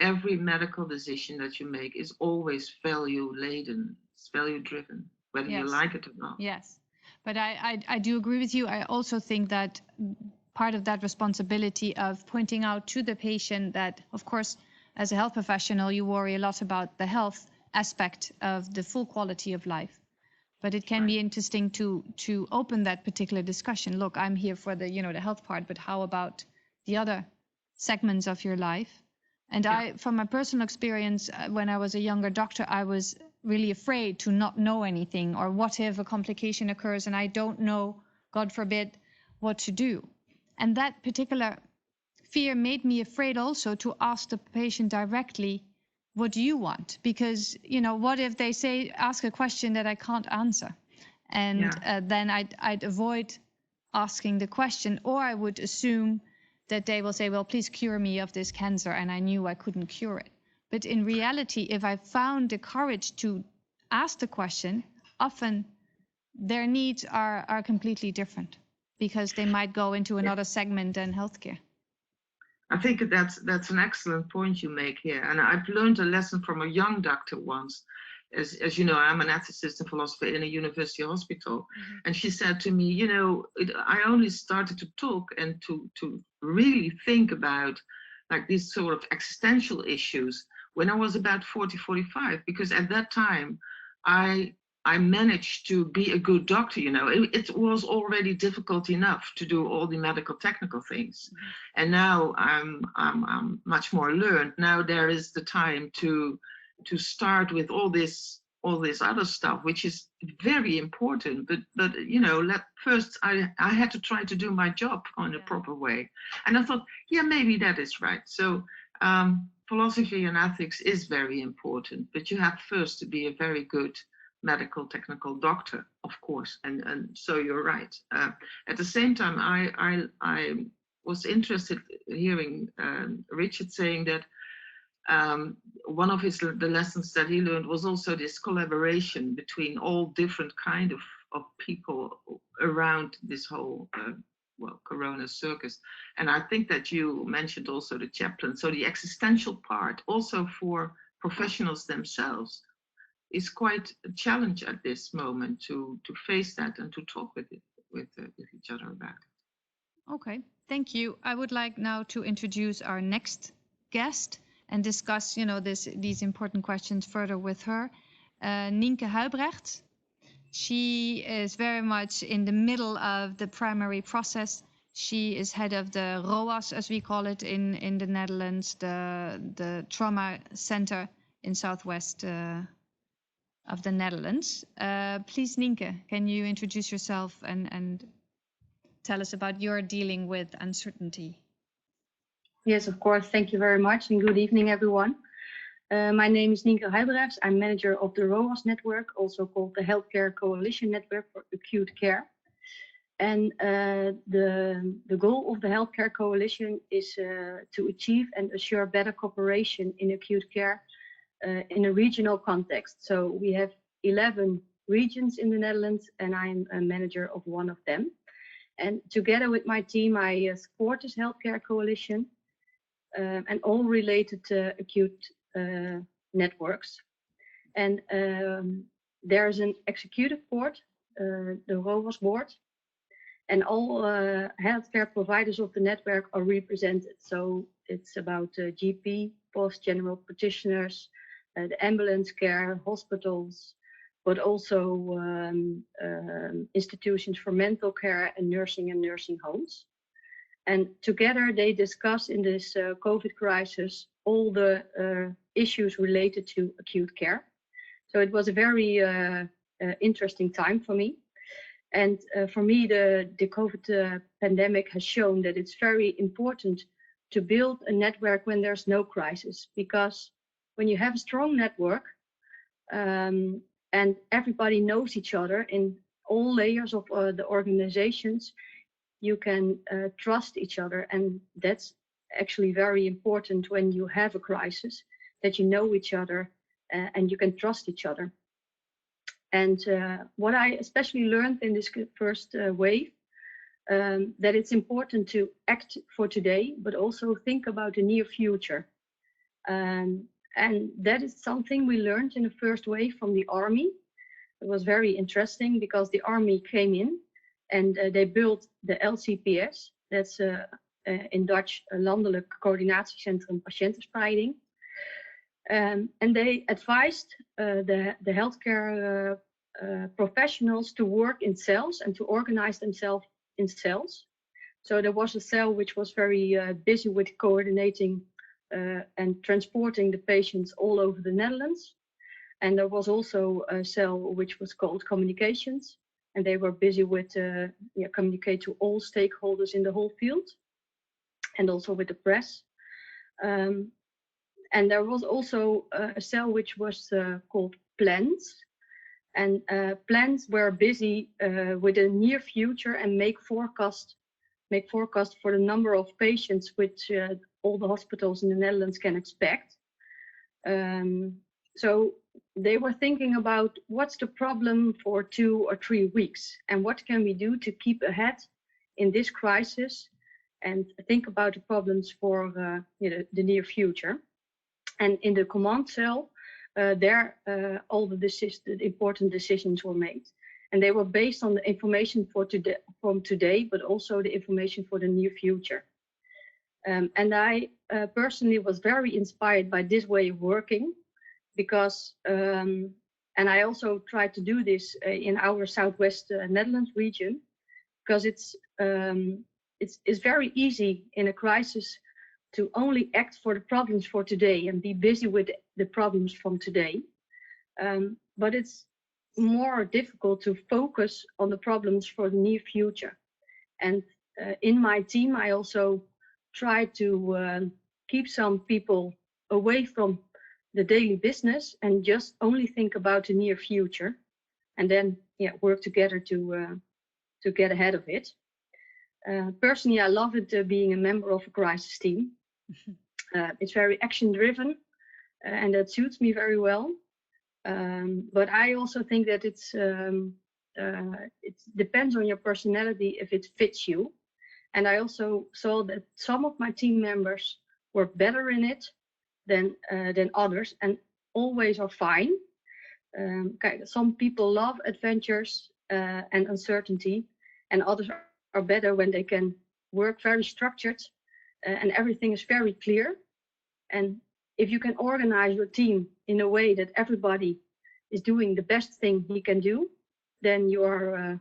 every medical decision that you make is always value laden, it's value driven, whether you like it or not. Yes, but I do agree with you. I also think that part of that responsibility of pointing out to the patient that, of course, as a health professional, you worry a lot about the health aspect of the full quality of life. But it can be interesting to open that particular discussion. Look, I'm here for the the health part, but how about the other segments of your life? And from my personal experience, when I was a younger doctor, I was really afraid to not know anything, or what if a complication occurs and I don't know, God forbid, what to do. And that particular fear made me afraid also to ask the patient directly, what do you want? Because, what if they ask a question that I can't answer? And then I'd avoid asking the question, or I would assume that they will say, well, please cure me of this cancer, and I knew I couldn't cure it. But in reality, if I found the courage to ask the question, often their needs are completely different, because they might go into another segment than healthcare. I think that's an excellent point you make here. And I've learned a lesson from a young doctor once. As you know, I'm an ethicist and philosopher in a university hospital. And she said to me, I only started to talk and to really think about like these sort of existential issues when I was about 40, 45, because at that time I managed to be a good doctor. It was already difficult enough to do all the medical technical things. And now I'm much more learned. Now there is the time to start with all this other stuff, which is very important. But first I had to try to do my job in a proper way. And I thought, maybe that is right. So philosophy and ethics is very important, but you have first to be a very good medical technical doctor, of course. And so you're right. At the same time, I was interested hearing Richard saying that one of the lessons that he learned was also this collaboration between all different kind of people around this whole corona circus. And I think that you mentioned also the chaplain. So the existential part also for professionals themselves is quite a challenge at this moment to face that and to talk with each other about it. Okay, thank you. I would like now to introduce our next guest and discuss, these important questions further with her. Nienke Huijbregts. She is very much in the middle of the primary process. She is head of the ROAS, as we call it in the Netherlands, the trauma center in southwest of the Netherlands. Please, Nienke, can you introduce yourself and tell us about your dealing with uncertainty? Yes, of course. Thank you very much, and good evening, everyone. My name is Nienke Huijbregts. I'm manager of the ROAS network, also called the Healthcare Coalition Network for Acute Care. And the goal of the Healthcare Coalition is to achieve and assure better cooperation in acute care in a regional context. So we have 11 regions in the Netherlands, and I'm a manager of one of them. And together with my team, I support this healthcare coalition and all related to acute networks. And there's an executive board, the ROAS board, and all healthcare providers of the network are represented. So it's about GP, post general practitioners, the ambulance care, hospitals, but also institutions for mental care and nursing homes. And together they discuss in this COVID crisis all the issues related to acute care. So it was a very interesting time for me. And for me, the COVID pandemic has shown that it's very important to build a network when there's no crisis, because when you have a strong network and everybody knows each other in all layers of the organizations, you can trust each other. And that's actually very important when you have a crisis, that you know each other and you can trust each other. And what I especially learned in this first wave, that it's important to act for today, but also think about the near future. And that is something we learned in the first wave from the army. It was very interesting because the army came in and they built the LCPS. That's in Dutch Landelijk Coördinatiecentrum Patiëntenspreiding. And they advised the healthcare professionals to work in cells and to organize themselves in cells. So there was a cell which was very busy with coordinating and transporting the patients all over the Netherlands. And there was also a cell which was called communications, and they were busy with communicate to all stakeholders in the whole field and also with the press. And there was also a cell which was called plans. And plans were busy with the near future and make forecast for the number of patients which all the hospitals in the Netherlands can expect. So they were thinking about what's the problem for 2 or 3 weeks and what can we do to keep ahead in this crisis and think about the problems for the near future. And in the command cell, there all the important decisions were made, and they were based on the information from today, but also the information for the near future. And I personally was very inspired by this way of working, because and I also tried to do this in our Southwest Netherlands region, because it's very easy in a crisis to only act for the problems for today and be busy with the problems from today. But it's more difficult to focus on the problems for the near future. And in my team, I also try to keep some people away from the daily business and just only think about the near future, and then work together to get ahead of it. Personally, I love it being a member of a crisis team. It's very action driven and that suits me very well. But I also think that it depends on your personality if it fits you. And I also saw that some of my team members were better in it than others, and always are fine. Some people love adventures and uncertainty, and others are better when they can work very structured and everything is very clear. And if you can organize your team in a way that everybody is doing the best thing he can do, then you are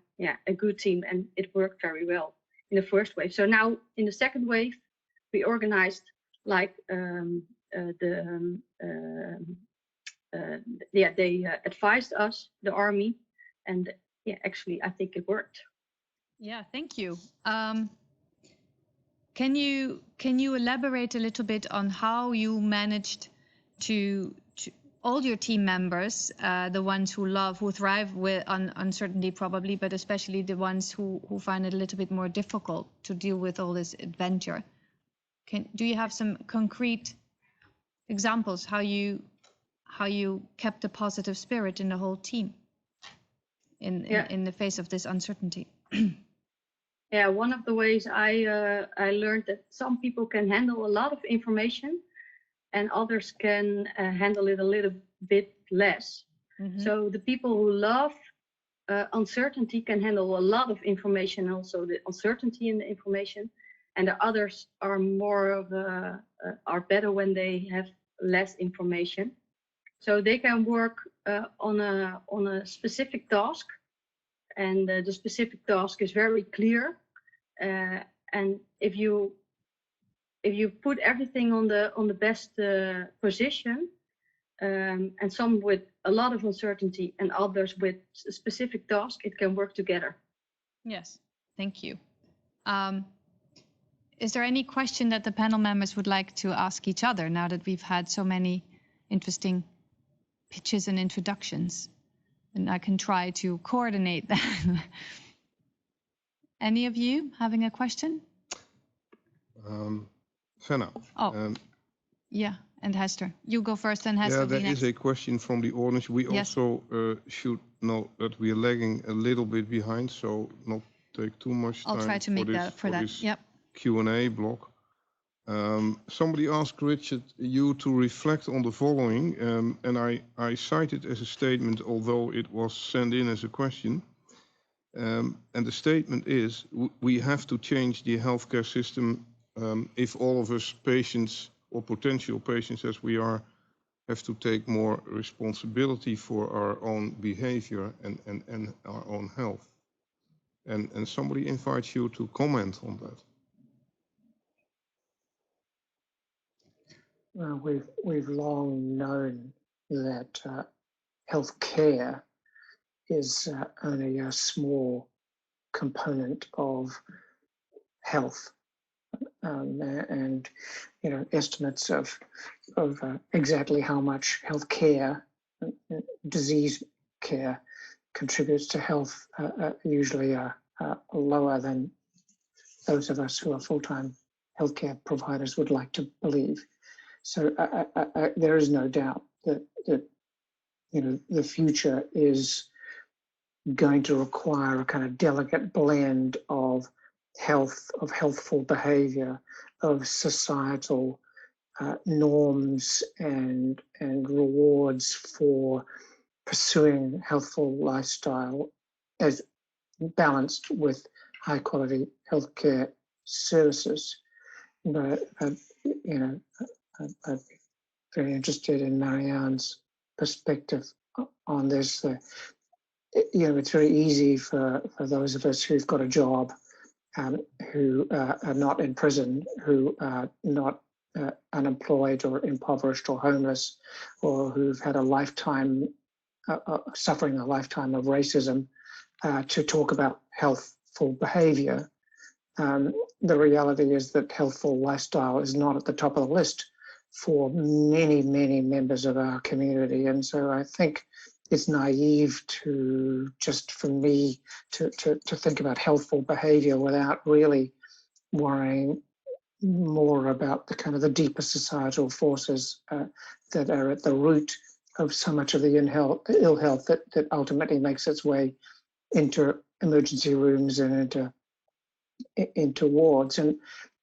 a good team, and it worked very well in the first wave. So now in the second wave, we organized like they advised us, the army, and actually I think it worked. Yeah, thank you. Can you elaborate a little bit on how you managed to all your team members, the ones who thrive with uncertainty probably, but especially the ones who find it a little bit more difficult to deal with all this adventure? Do you have some concrete examples how you kept a positive spirit in the whole team in the face of this uncertainty? Yeah, one of the ways I learned that some people can handle a lot of information and others can handle it a little bit less. Mm-hmm. So the people who love uncertainty can handle a lot of information, also the uncertainty in the information, and the others are more of are better when they have less information. So they can work on a specific task, and the specific task is very clear. And if you put everything on the best position, and some with a lot of uncertainty and others with a specific task, it can work together. Yes, thank you. Is there any question that the panel members would like to ask each other now that we've had so many interesting pitches and introductions? And I can try to coordinate that. Any of you having a question? Fenna. Oh, yeah, and Hester. You go first, and Hester. Yeah, there is a question from the audience. We also should note that we are lagging a little bit behind, so not take too much time. I'll try to make that for that. Yep. Q&A block. Somebody asked Richard you to reflect on the following, and I cite it as a statement, although it was sent in as a question. And the statement is, we have to change the healthcare system if all of us patients or potential patients as we are have to take more responsibility for our own behavior and our own health. And somebody invites you to comment on that. Well, we've long known that healthcare is only a small component of health, and estimates of exactly how much healthcare, disease care, contributes to health usually are lower than those of us who are full-time healthcare providers would like to believe. So there is no doubt that the future is going to require a kind of delicate blend of healthful behavior, of societal norms and rewards for pursuing healthful lifestyle, as balanced with high quality healthcare services. But I'd be very interested in Marianne's perspective on this. It's very easy for those of us who've got a job, who are not in prison, who are not unemployed or impoverished or homeless, or who've had a lifetime, suffering a lifetime of racism, to talk about healthful behavior. The reality is that healthful lifestyle is not at the top of the list for many, many members of our community. And so I think it's naive to just for me to think about healthful behavior without really worrying more about the kind of the deeper societal forces that are at the root of so much of the ill health that ultimately makes its way into emergency rooms and into wards. And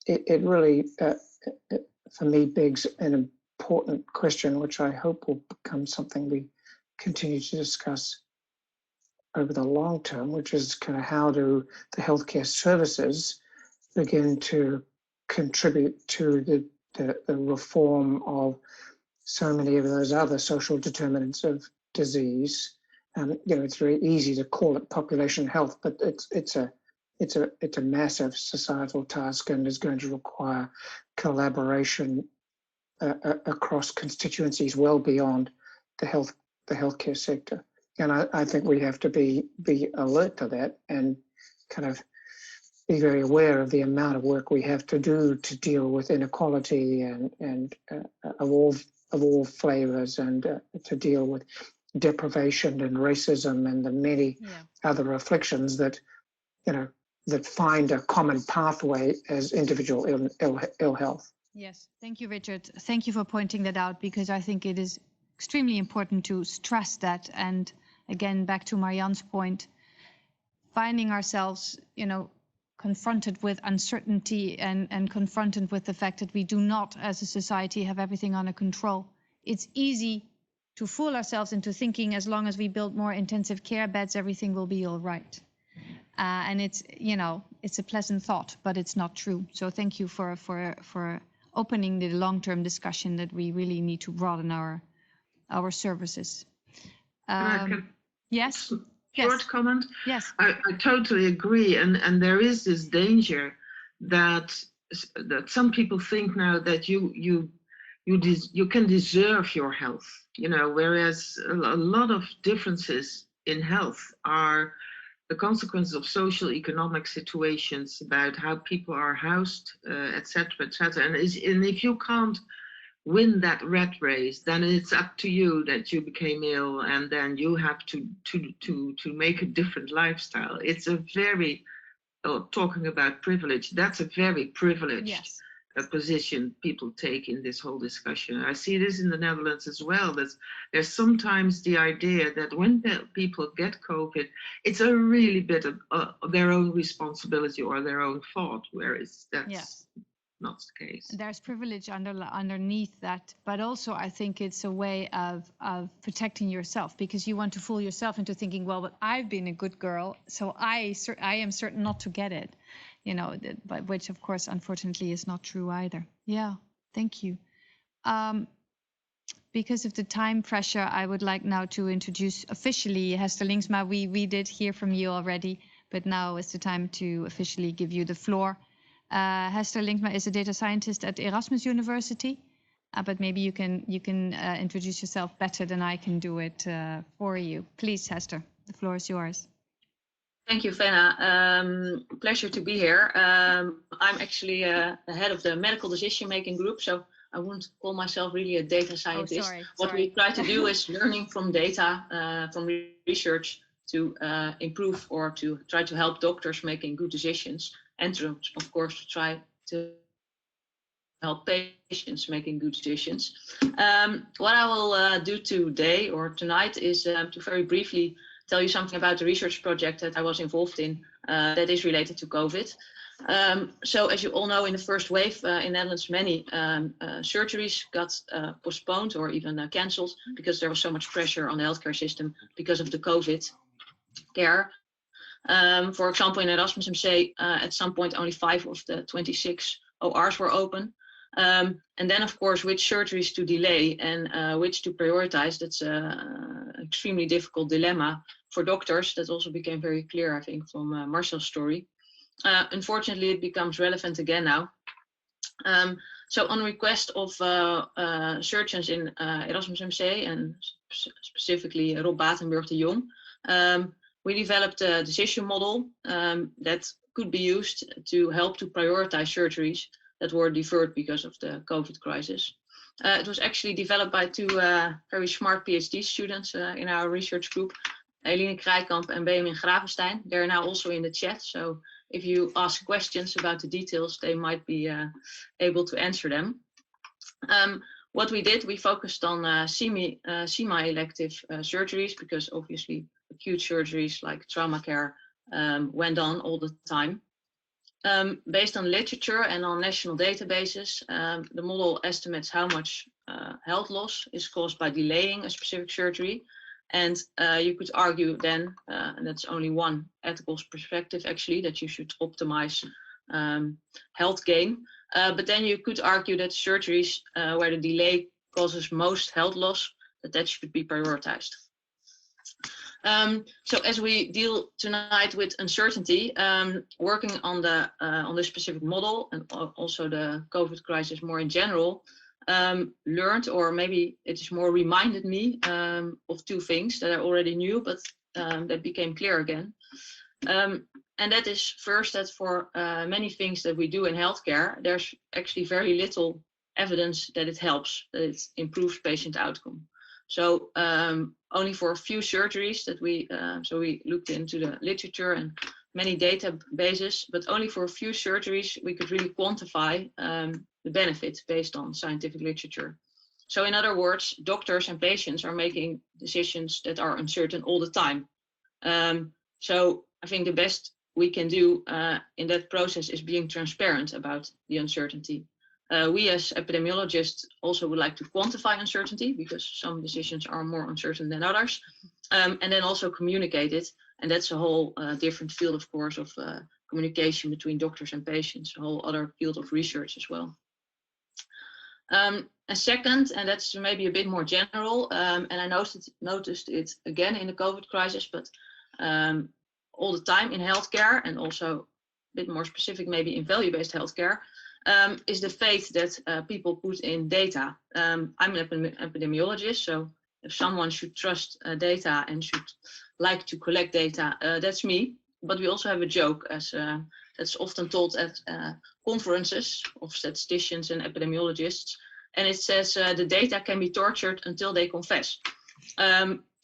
it really, for me, begs an important question, which I hope will become something we continue to discuss over the long term, which is kind of how do the healthcare services begin to contribute to the reform of so many of those other social determinants of disease. It's very easy to call it population health, but it's a massive societal task and is going to require collaboration across constituencies well beyond the healthcare sector. And I think we have to be alert to that and kind of be very aware of the amount of work we have to do to deal with inequality and of all flavors, and to deal with deprivation and racism and the many other afflictions that that find a common pathway as individual ill health. Yes, thank you, Richard. Thank you for pointing that out, because I think it is extremely important to stress that. And again, back to Marianne's point, finding ourselves, confronted with uncertainty and confronted with the fact that we do not, as a society, have everything under control. It's easy to fool ourselves into thinking as long as we build more intensive care beds, everything will be all right. And it's, you know, it's a pleasant thought, but it's not true. So thank you for opening the long-term discussion that we really need to broaden our services. Yes. Short comment. Yes. I totally agree, and there is this danger that some people think now that you can deserve your health, you know, whereas a lot of differences in health are the consequence of social economic situations, about how people are housed, etc., etc. And if you can't win that rat race, then it's up to you that you became ill, and then you have to make a different lifestyle. It's a very, talking about privilege, that's a very privileged position people take in this whole discussion. I see this in the Netherlands as well. There's sometimes the idea that when people get COVID, it's a really bit of their own responsibility or their own fault, whereas that's not the case. There's privilege underneath that, but also I think it's a way of protecting yourself, because you want to fool yourself into thinking, well, but I've been a good girl, so I am certain not to get it, you know, but which of course unfortunately is not true either. Yeah, thank you. Because of the time pressure, I would like now to introduce officially Hester Lingsma. We did hear from you already, but now is the time to officially give you the floor. Hester Lingsma is a data scientist at Erasmus University, but maybe you can introduce yourself better than I can do it for you. Please, Hester, the floor is yours. Thank you, Fenna. Pleasure to be here. I'm actually the head of the medical decision-making group, so I wouldn't call myself really a data scientist. What we try to do is learning from data, from research, to improve or to try to help doctors making good decisions, and to, of course, to try to help patients making good decisions. What I will do today or tonight is to very briefly tell you something about the research project that I was involved in that is related to COVID. So as you all know, in the first wave in Netherlands, many surgeries got postponed or even cancelled because there was so much pressure on the healthcare system because of the COVID care. For example, in Erasmus MC, at some point only 5 of the 26 ORs were open. And then, of course, which surgeries to delay and which to prioritize, that's an extremely difficult dilemma for doctors. That also became very clear, I think, from Marcel's story. Unfortunately, it becomes relevant again now. So on request of surgeons in Erasmus MC and specifically Rob Batenburg de Jong, we developed a decision model that could be used to help to prioritize surgeries that were deferred because of the COVID crisis. It was actually developed by 2 very smart PhD students in our research group, Eline Krijkamp and Benjamin Gravenstein. They're now also in the chat, so if you ask questions about the details, they might be able to answer them. What we did, we focused on semi-elective surgeries, because obviously acute surgeries like trauma care went on all the time. Based on literature and on national databases, the model estimates how much health loss is caused by delaying a specific surgery. And you could argue then, and that's only one ethical perspective actually, that you should optimize health gain. But then you could argue that surgeries where the delay causes most health loss, that should be prioritized. So as we deal tonight with uncertainty, working on the specific model and also the COVID crisis more in general, learned, or maybe it is more reminded me of 2 things that I already knew, but that became clear again. And that is first, that for many things that we do in healthcare, there's actually very little evidence that it helps, that it improves patient outcome. So only for a few surgeries that we looked into the literature and many databases, but only for a few surgeries we could really quantify the benefit based on scientific literature. So in other words, doctors and patients are making decisions that are uncertain all the time. So I think the best we can do in that process is being transparent about the uncertainty. We as epidemiologists also would like to quantify uncertainty because some decisions are more uncertain than others, and then also communicate it. And that's a whole different field, of course, of communication between doctors and patients, a whole other field of research as well. And second, and that's maybe a bit more general, and I noticed it again in the COVID crisis, but all the time in healthcare, and also a bit more specific maybe in value-based healthcare, is the faith that people put in data. I'm an epidemiologist, so if someone should trust data and should like to collect data, that's me. But we also have a joke, as that's often told at conferences of statisticians and epidemiologists, and it says the data can be tortured until they confess.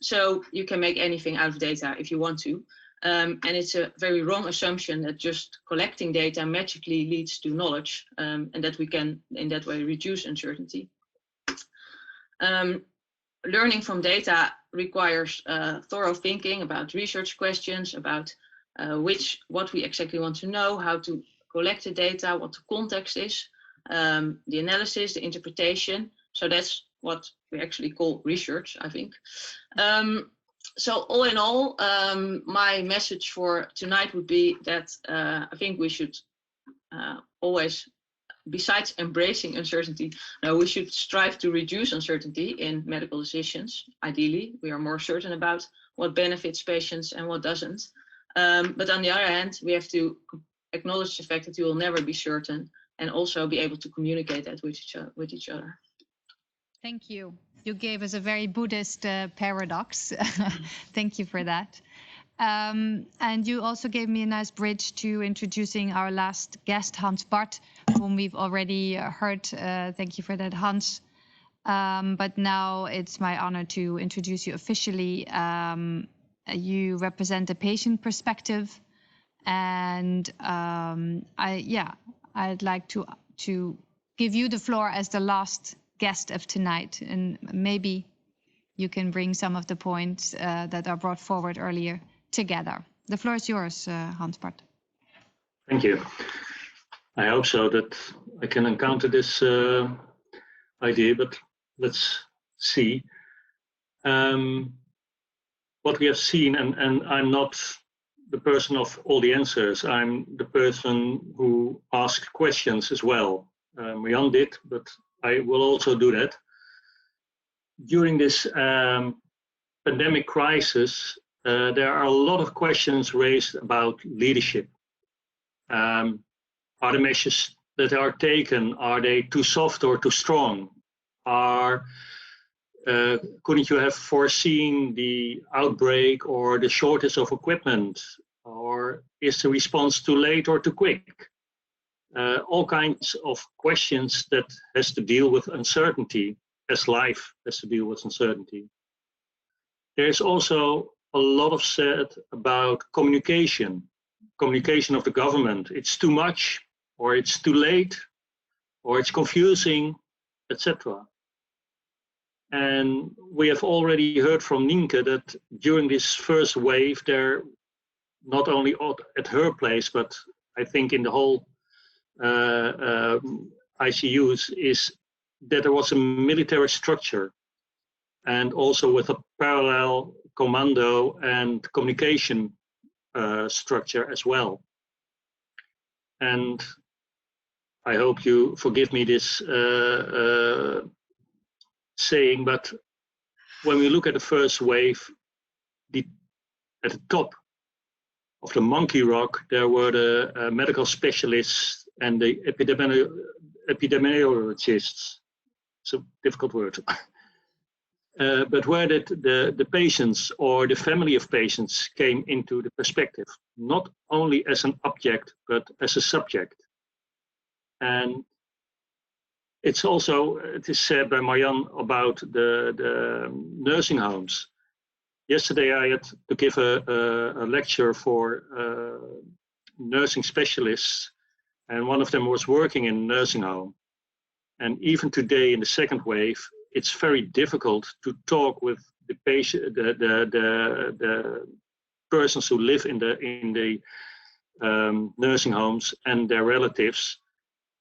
So you can make anything out of data if you want to. And it's a very wrong assumption that just collecting data magically leads to knowledge, and that we can in that way reduce uncertainty. Learning from data requires thorough thinking about research questions, about what we exactly want to know, how to collect the data, what the context is, the analysis, the interpretation. So that's what we actually call research, I think. So all in all, my message for tonight would be that I think we should always, besides embracing uncertainty, we should strive to reduce uncertainty in medical decisions. Ideally, we are more certain about what benefits patients and what doesn't. But on the other hand, we have to acknowledge the fact that we will never be certain, and also be able to communicate that with each other. Thank you. You gave us a very Buddhist paradox. Thank you for that. And you also gave me a nice bridge to introducing our last guest, Hans Bart, whom we've already heard. Thank you for that, Hans. But now it's my honor to introduce you officially. You represent a patient perspective, and I'd like to give you the floor as the last guest of tonight, and maybe you can bring some of the points that are brought forward earlier together. The floor is yours, Hans Bart. Thank you. I hope so that I can encounter this idea, but let's see. What we have seen, and I'm not the person of all the answers, I'm the person who asks questions as well. Marianne did, but I will also do that. During this pandemic crisis, there are a lot of questions raised about leadership. Are the measures that are taken, are they too soft or too strong? Couldn't you have foreseen the outbreak or the shortage of equipment? Or is the response too late or too quick? All kinds of questions that has to deal with uncertainty, as life has to deal with uncertainty. There's also a lot of said about communication of the government. It's too much, or it's too late, or it's confusing, etc. And we have already heard from Nienke that during this first wave, there, not only at her place, but I think in the whole ICUs, is that there was a military structure, and also with a parallel commando and communication structure as well. And I hope you forgive me this saying, but when we look at the first wave, at the top of the monkey rock, there were the medical specialists and the epidemiologists. It's a difficult word. But where did the patients or the family of patients came into the perspective, not only as an object, but as a subject. And it's also, it is said by Marianne about the nursing homes. Yesterday I had to give a lecture for nursing specialists, and one of them was working in a nursing home. And even today in the second wave, it's very difficult to talk with the patient, the persons who live in the nursing homes and their relatives.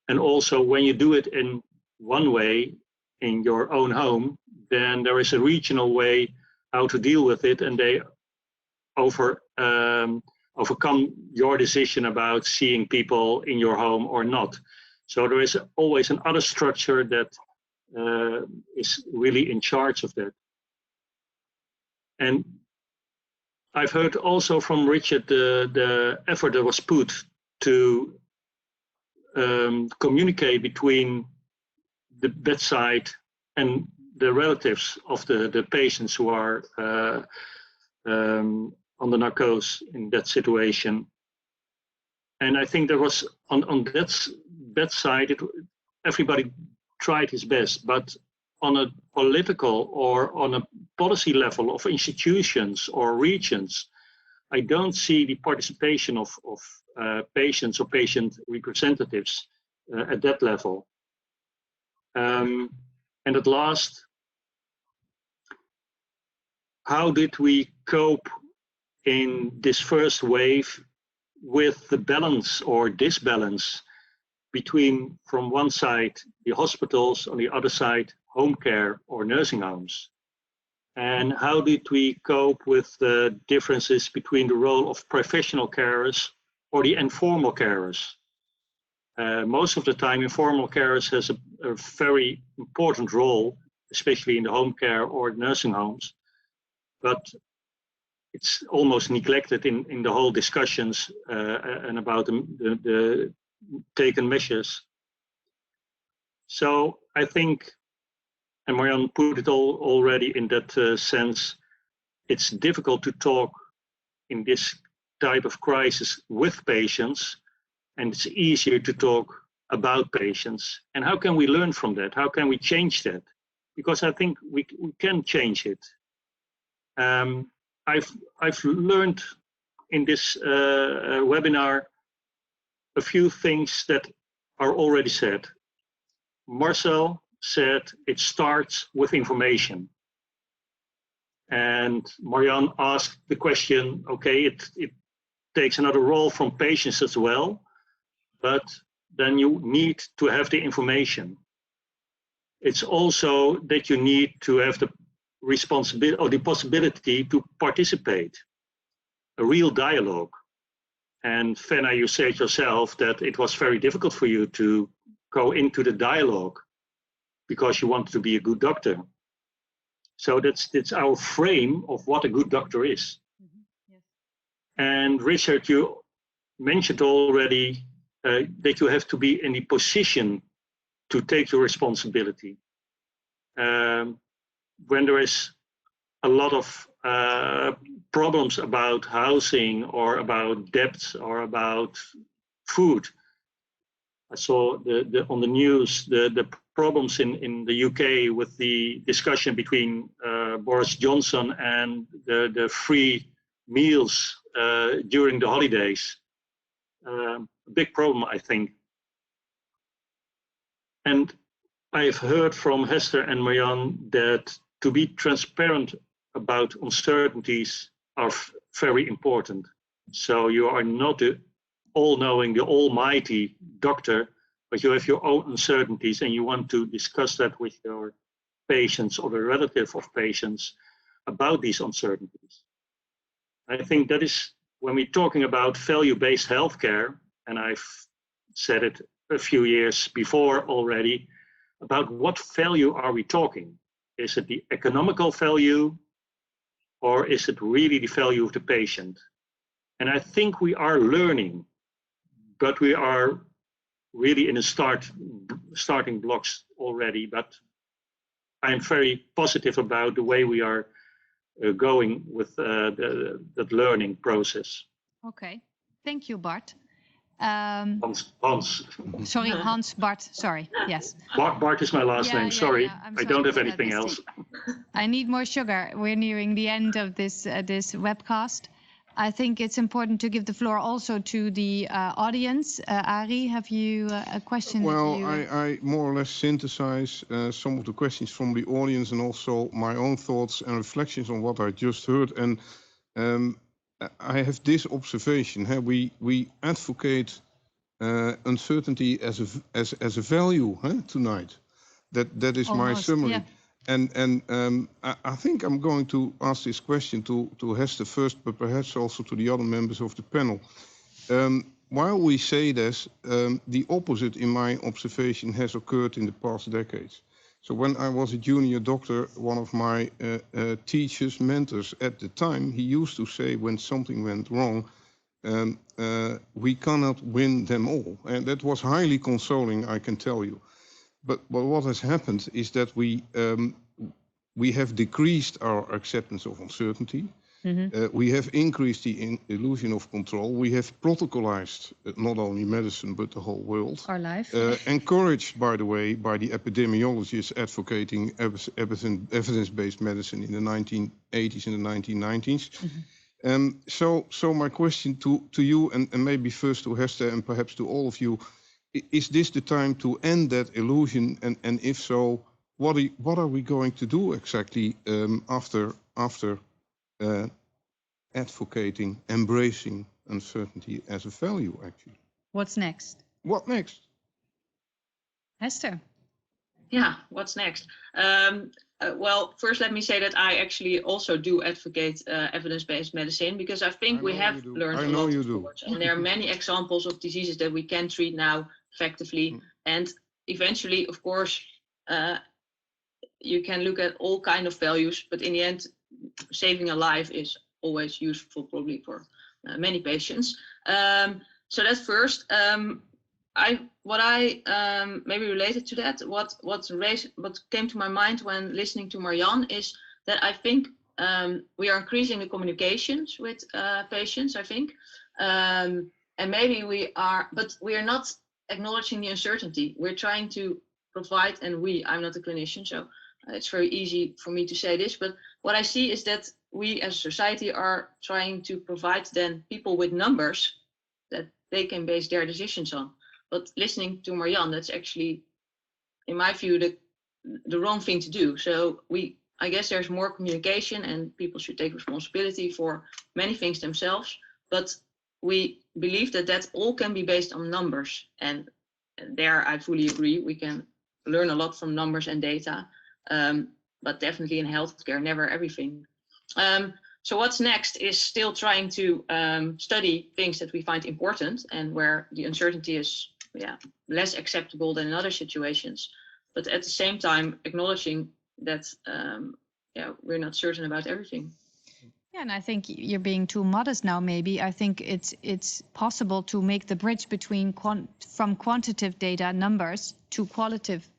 And also when you do it in one way in your own home, then there is a regional way how to deal with it, and they overcome your decision about seeing people in your home or not. So there is always another structure that is really in charge of that. And I've heard also from Richard the effort that was put to communicate between the bedside and the relatives of the patients who are on the narcose in that situation. And I think there was on that bedside, everybody tried his best, but on a political or on a policy level of institutions or regions, I don't see the participation of patients or patient representatives at that level. And at last, how did we cope in this first wave with the balance or disbalance between, from one side, the hospitals, on the other side, home care or nursing homes? And how did we cope with the differences between the role of professional carers or the informal carers? Most of the time, informal carers has a very important role, especially in the home care or nursing homes, but it's almost neglected in the whole discussions and about the taken measures. So I think, and Marianne put it all already in that sense, it's difficult to talk in this type of crisis with patients, and it's easier to talk about patients. And how can we learn from that? How can we change that? Because I think we can change it. I've learned in this webinar a few things that are already said. Marcel said it starts with information. And Marianne asked the question, okay, it takes another role from patients as well, but then you need to have the information. It's also that you need to have the responsibility or the possibility to participate, a real dialogue. And Fenna, you said yourself that it was very difficult for you to go into the dialogue because you wanted to be a good doctor. So that's our frame of what a good doctor is. Mm-hmm. Yes. And Richard, you mentioned already that you have to be in the position to take your responsibility. When there is a lot of problems about housing or about debts or about food. I saw on the news the problems in the UK with the discussion between Boris Johnson and the free meals during the holidays. A big problem, I think. And I've heard from Hester and Marianne that to be transparent about uncertainties are very important. So you are not the all-knowing, the almighty doctor, but you have your own uncertainties and you want to discuss that with your patients or the relative of patients about these uncertainties. I think that is when we're talking about value-based healthcare, and I've said it a few years before already, about what value are we talking? Is it the economical value, or is it really the value of the patient? And I think we are learning, but we are really in a starting blocks already. But I'm very positive about the way we are going with that learning process. Okay, thank you, Bart. Hans. Sorry, Hans, Bart, sorry, yes. Bart is my last name, sorry. I don't have anything else. I need more sugar. We're nearing the end of this webcast. I think it's important to give the floor also to the audience. Arie, have you a question? Well, I more or less synthesize some of the questions from the audience and also my own thoughts and reflections on what I just heard. And I have this observation. We advocate uncertainty as a value tonight. That is my summary. Yeah. And I think I'm going to ask this question to Hester first, but perhaps also to the other members of the panel. While we say this, the opposite in my observation has occurred in the past decades. So when I was a junior doctor, one of my teachers, mentors at the time, he used to say when something went wrong, we cannot win them all. And that was highly consoling, I can tell you. But what has happened is that we have decreased our acceptance of uncertainty. We have increased the illusion of control. We have protocolized not only medicine, but the whole world. Our life. Encouraged, by the way, by the epidemiologists advocating evidence-based medicine in the 1980s and the 1990s. So my question to you, and maybe first to Hester and perhaps to all of you, is this the time to end that illusion? And if so, what are we going to do exactly after advocating, embracing uncertainty as a value, actually? What's next? What next? Hester. Yeah, what's next? Well, first let me say that I actually also do advocate evidence-based medicine, because I think we have learned a lot, of course, and there are many examples of diseases that we can treat now effectively. And eventually, of course, you can look at all kind of values, but in the end, saving a life is always useful, probably for many patients. So that's first. Maybe related to that, what came to my mind when listening to Marianne is that I think we are increasing the communications with patients, I think, and maybe we are not acknowledging the uncertainty. We're trying to provide, and I'm not a clinician, so it's very easy for me to say this, but what I see is that we as a society are trying to provide then people with numbers that they can base their decisions on. But listening to Marianne, that's actually, in my view, the wrong thing to do. So I guess there's more communication and people should take responsibility for many things themselves. But we believe that all can be based on numbers. And there I fully agree. We can learn a lot from numbers and data, but definitely in healthcare, never everything. So what's next is still trying to study things that we find important and where the uncertainty is less acceptable than in other situations, but at the same time acknowledging that we're not certain about everything. Yeah, and I think you're being too modest now. Maybe I think it's possible to make the bridge between from quantitative data, numbers, to qualitative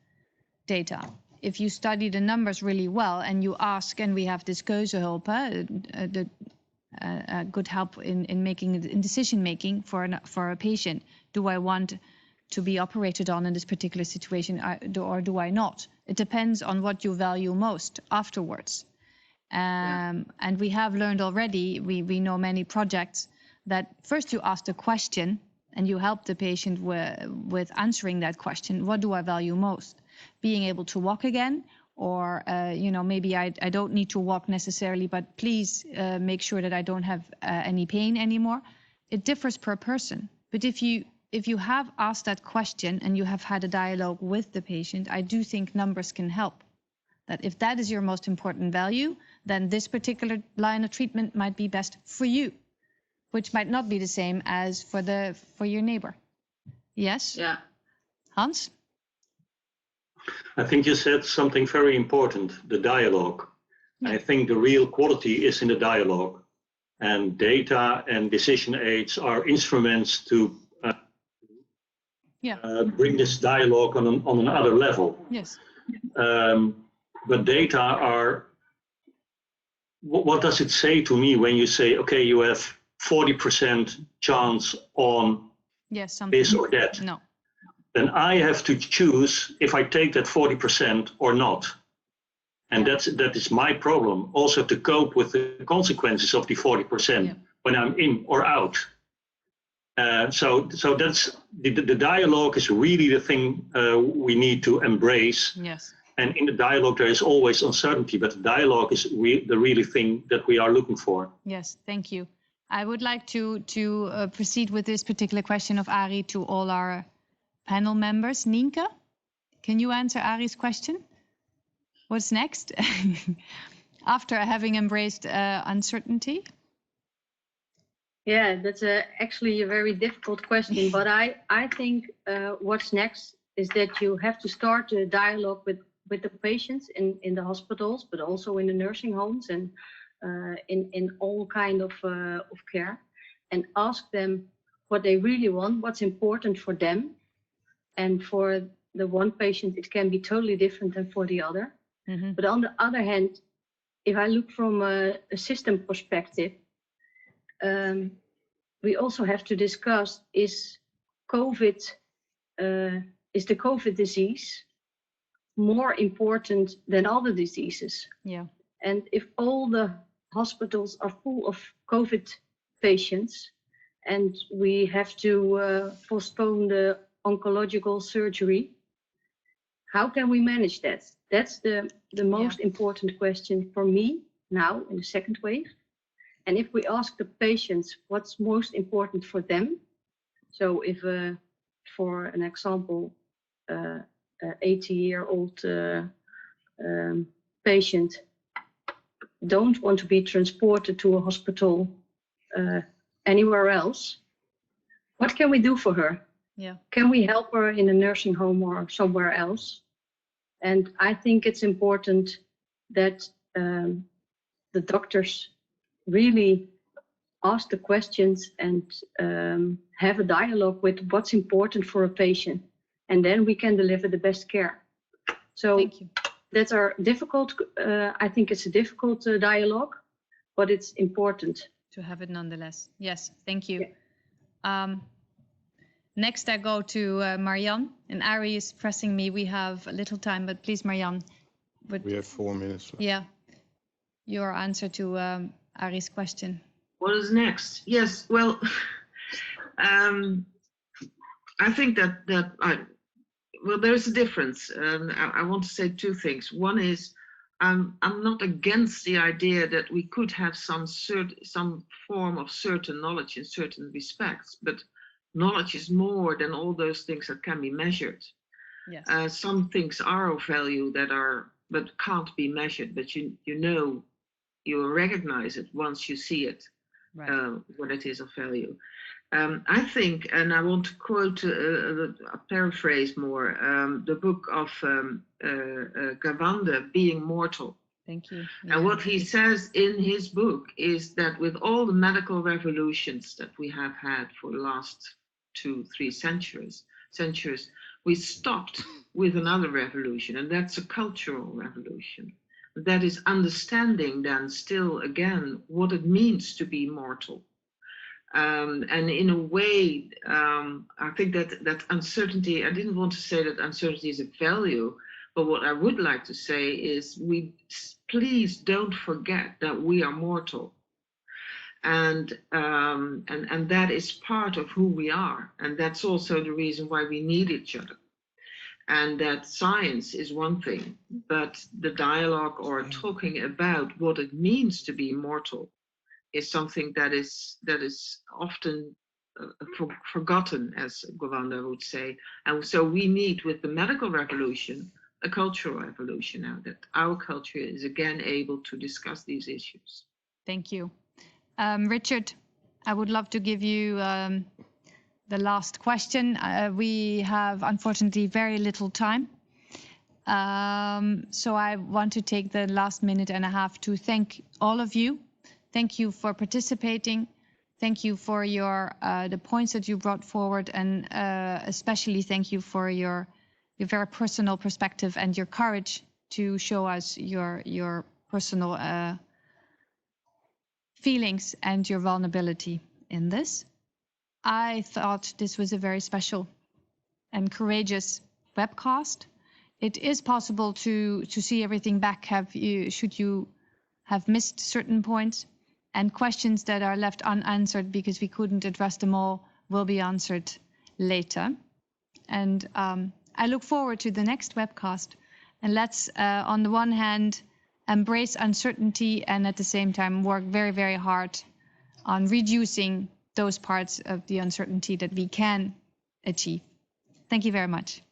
data. If you study the numbers really well and you ask, and we have this keuzehulp, good help in decision making for a patient. Do I want to be operated on in this particular situation, or do I not? It depends on what you value most afterwards. And we have learned already, we know many projects that first you ask the question and you help the patient with answering that question. What do I value most? Being able to walk again, or maybe I don't need to walk necessarily, but please make sure that I don't have any pain anymore. It differs per person. But if you have asked that question and you have had a dialogue with the patient, I do think numbers can help. That if that is your most important value, then this particular line of treatment might be best for you, which might not be the same as for your neighbor. Yes? Yeah. Hans? I think you said something very important, the dialogue. Yeah. I think the real quality is in the dialogue, and data and decision aids are instruments to bring this dialogue on another level. Yes. But data are, what does it say to me when you say, okay, you have 40% chance on this or that? No. Then I have to choose if I take that 40% or not. And that is my problem, also to cope with the consequences of the 40% when I'm in or out. So that's the dialogue is really the thing we need to embrace. Yes. And in the dialogue, there is always uncertainty, but the dialogue is the really thing that we are looking for. Yes, thank you. I would like to proceed with this particular question of Arie to all our panel members. Nienke, can you answer Arie's question? What's next after having embraced uncertainty? Yeah, that's actually a very difficult question, but I think what's next is that you have to start a dialogue with the patients in the hospitals, but also in the nursing homes and in all kind of care, and ask them what they really want, what's important for them. And for the one patient, it can be totally different than for the other. Mm-hmm. But on the other hand, if I look from a system perspective, we also have to discuss, is the COVID disease more important than other diseases? Yeah. And if all the hospitals are full of COVID patients and we have to postpone the oncological surgery, how can we manage that? That's the most important question for me now in the second wave. And if we ask the patients what's most important for them, so if, for an example, 80-year-old patient don't want to be transported to a hospital anywhere else, what can we do for her? Yeah. Can we help her in a nursing home or somewhere else? And I think it's important that the doctors really ask the questions and have a dialogue with what's important for a patient, and then we can deliver the best care. So thank you. That's our difficult, I think it's a difficult dialogue, but it's important. To have it nonetheless. Yes, thank you. Yeah. Next I go to Marianne, and Arie is pressing me. We have a little time, but please, Marianne. We have 4 minutes left. Yeah, your answer to Arie's question. What is next? Yes, well, I think well, there's a difference. I want to say two things. One is, I'm not against the idea that we could have some form of certain knowledge in certain respects, but knowledge is more than all those things that can be measured. Yes. Some things are of value but can't be measured, but you recognize it once you see it, right. What it is of value. I think, and I want to quote a paraphrase more, the book of Gawande, Being Mortal. Thank you. Yeah. And what he says in his book is that with all the medical revolutions that we have had for the last 2-3 centuries, we stopped with another revolution, and that's a cultural revolution. That is understanding then still again what it means to be mortal. And in a way, I think that uncertainty, I didn't want to say that uncertainty is a value, but what I would like to say is please don't forget that we are mortal. And that is part of who we are. And that's also the reason why we need each other. And that science is one thing, but the dialogue or talking about what it means to be mortal is something that is often forgotten, as Gawande would say. And so we need, with the medical revolution, a cultural revolution now, that our culture is again able to discuss these issues. Thank you. Richard, I would love to give you the last question. We have, unfortunately, very little time. So I want to take the last minute and a half to thank all of you. Thank you for participating. Thank you for the points that you brought forward, and especially thank you for your very personal perspective and your courage to show us your personal feelings and your vulnerability in this. I thought this was a very special and courageous webcast. It is possible to see everything back should you have missed certain points, and questions that are left unanswered because we couldn't address them all will be answered later. And I look forward to the next webcast. And let's, on the one hand, embrace uncertainty and at the same time work very, very hard on reducing those parts of the uncertainty that we can achieve. Thank you very much.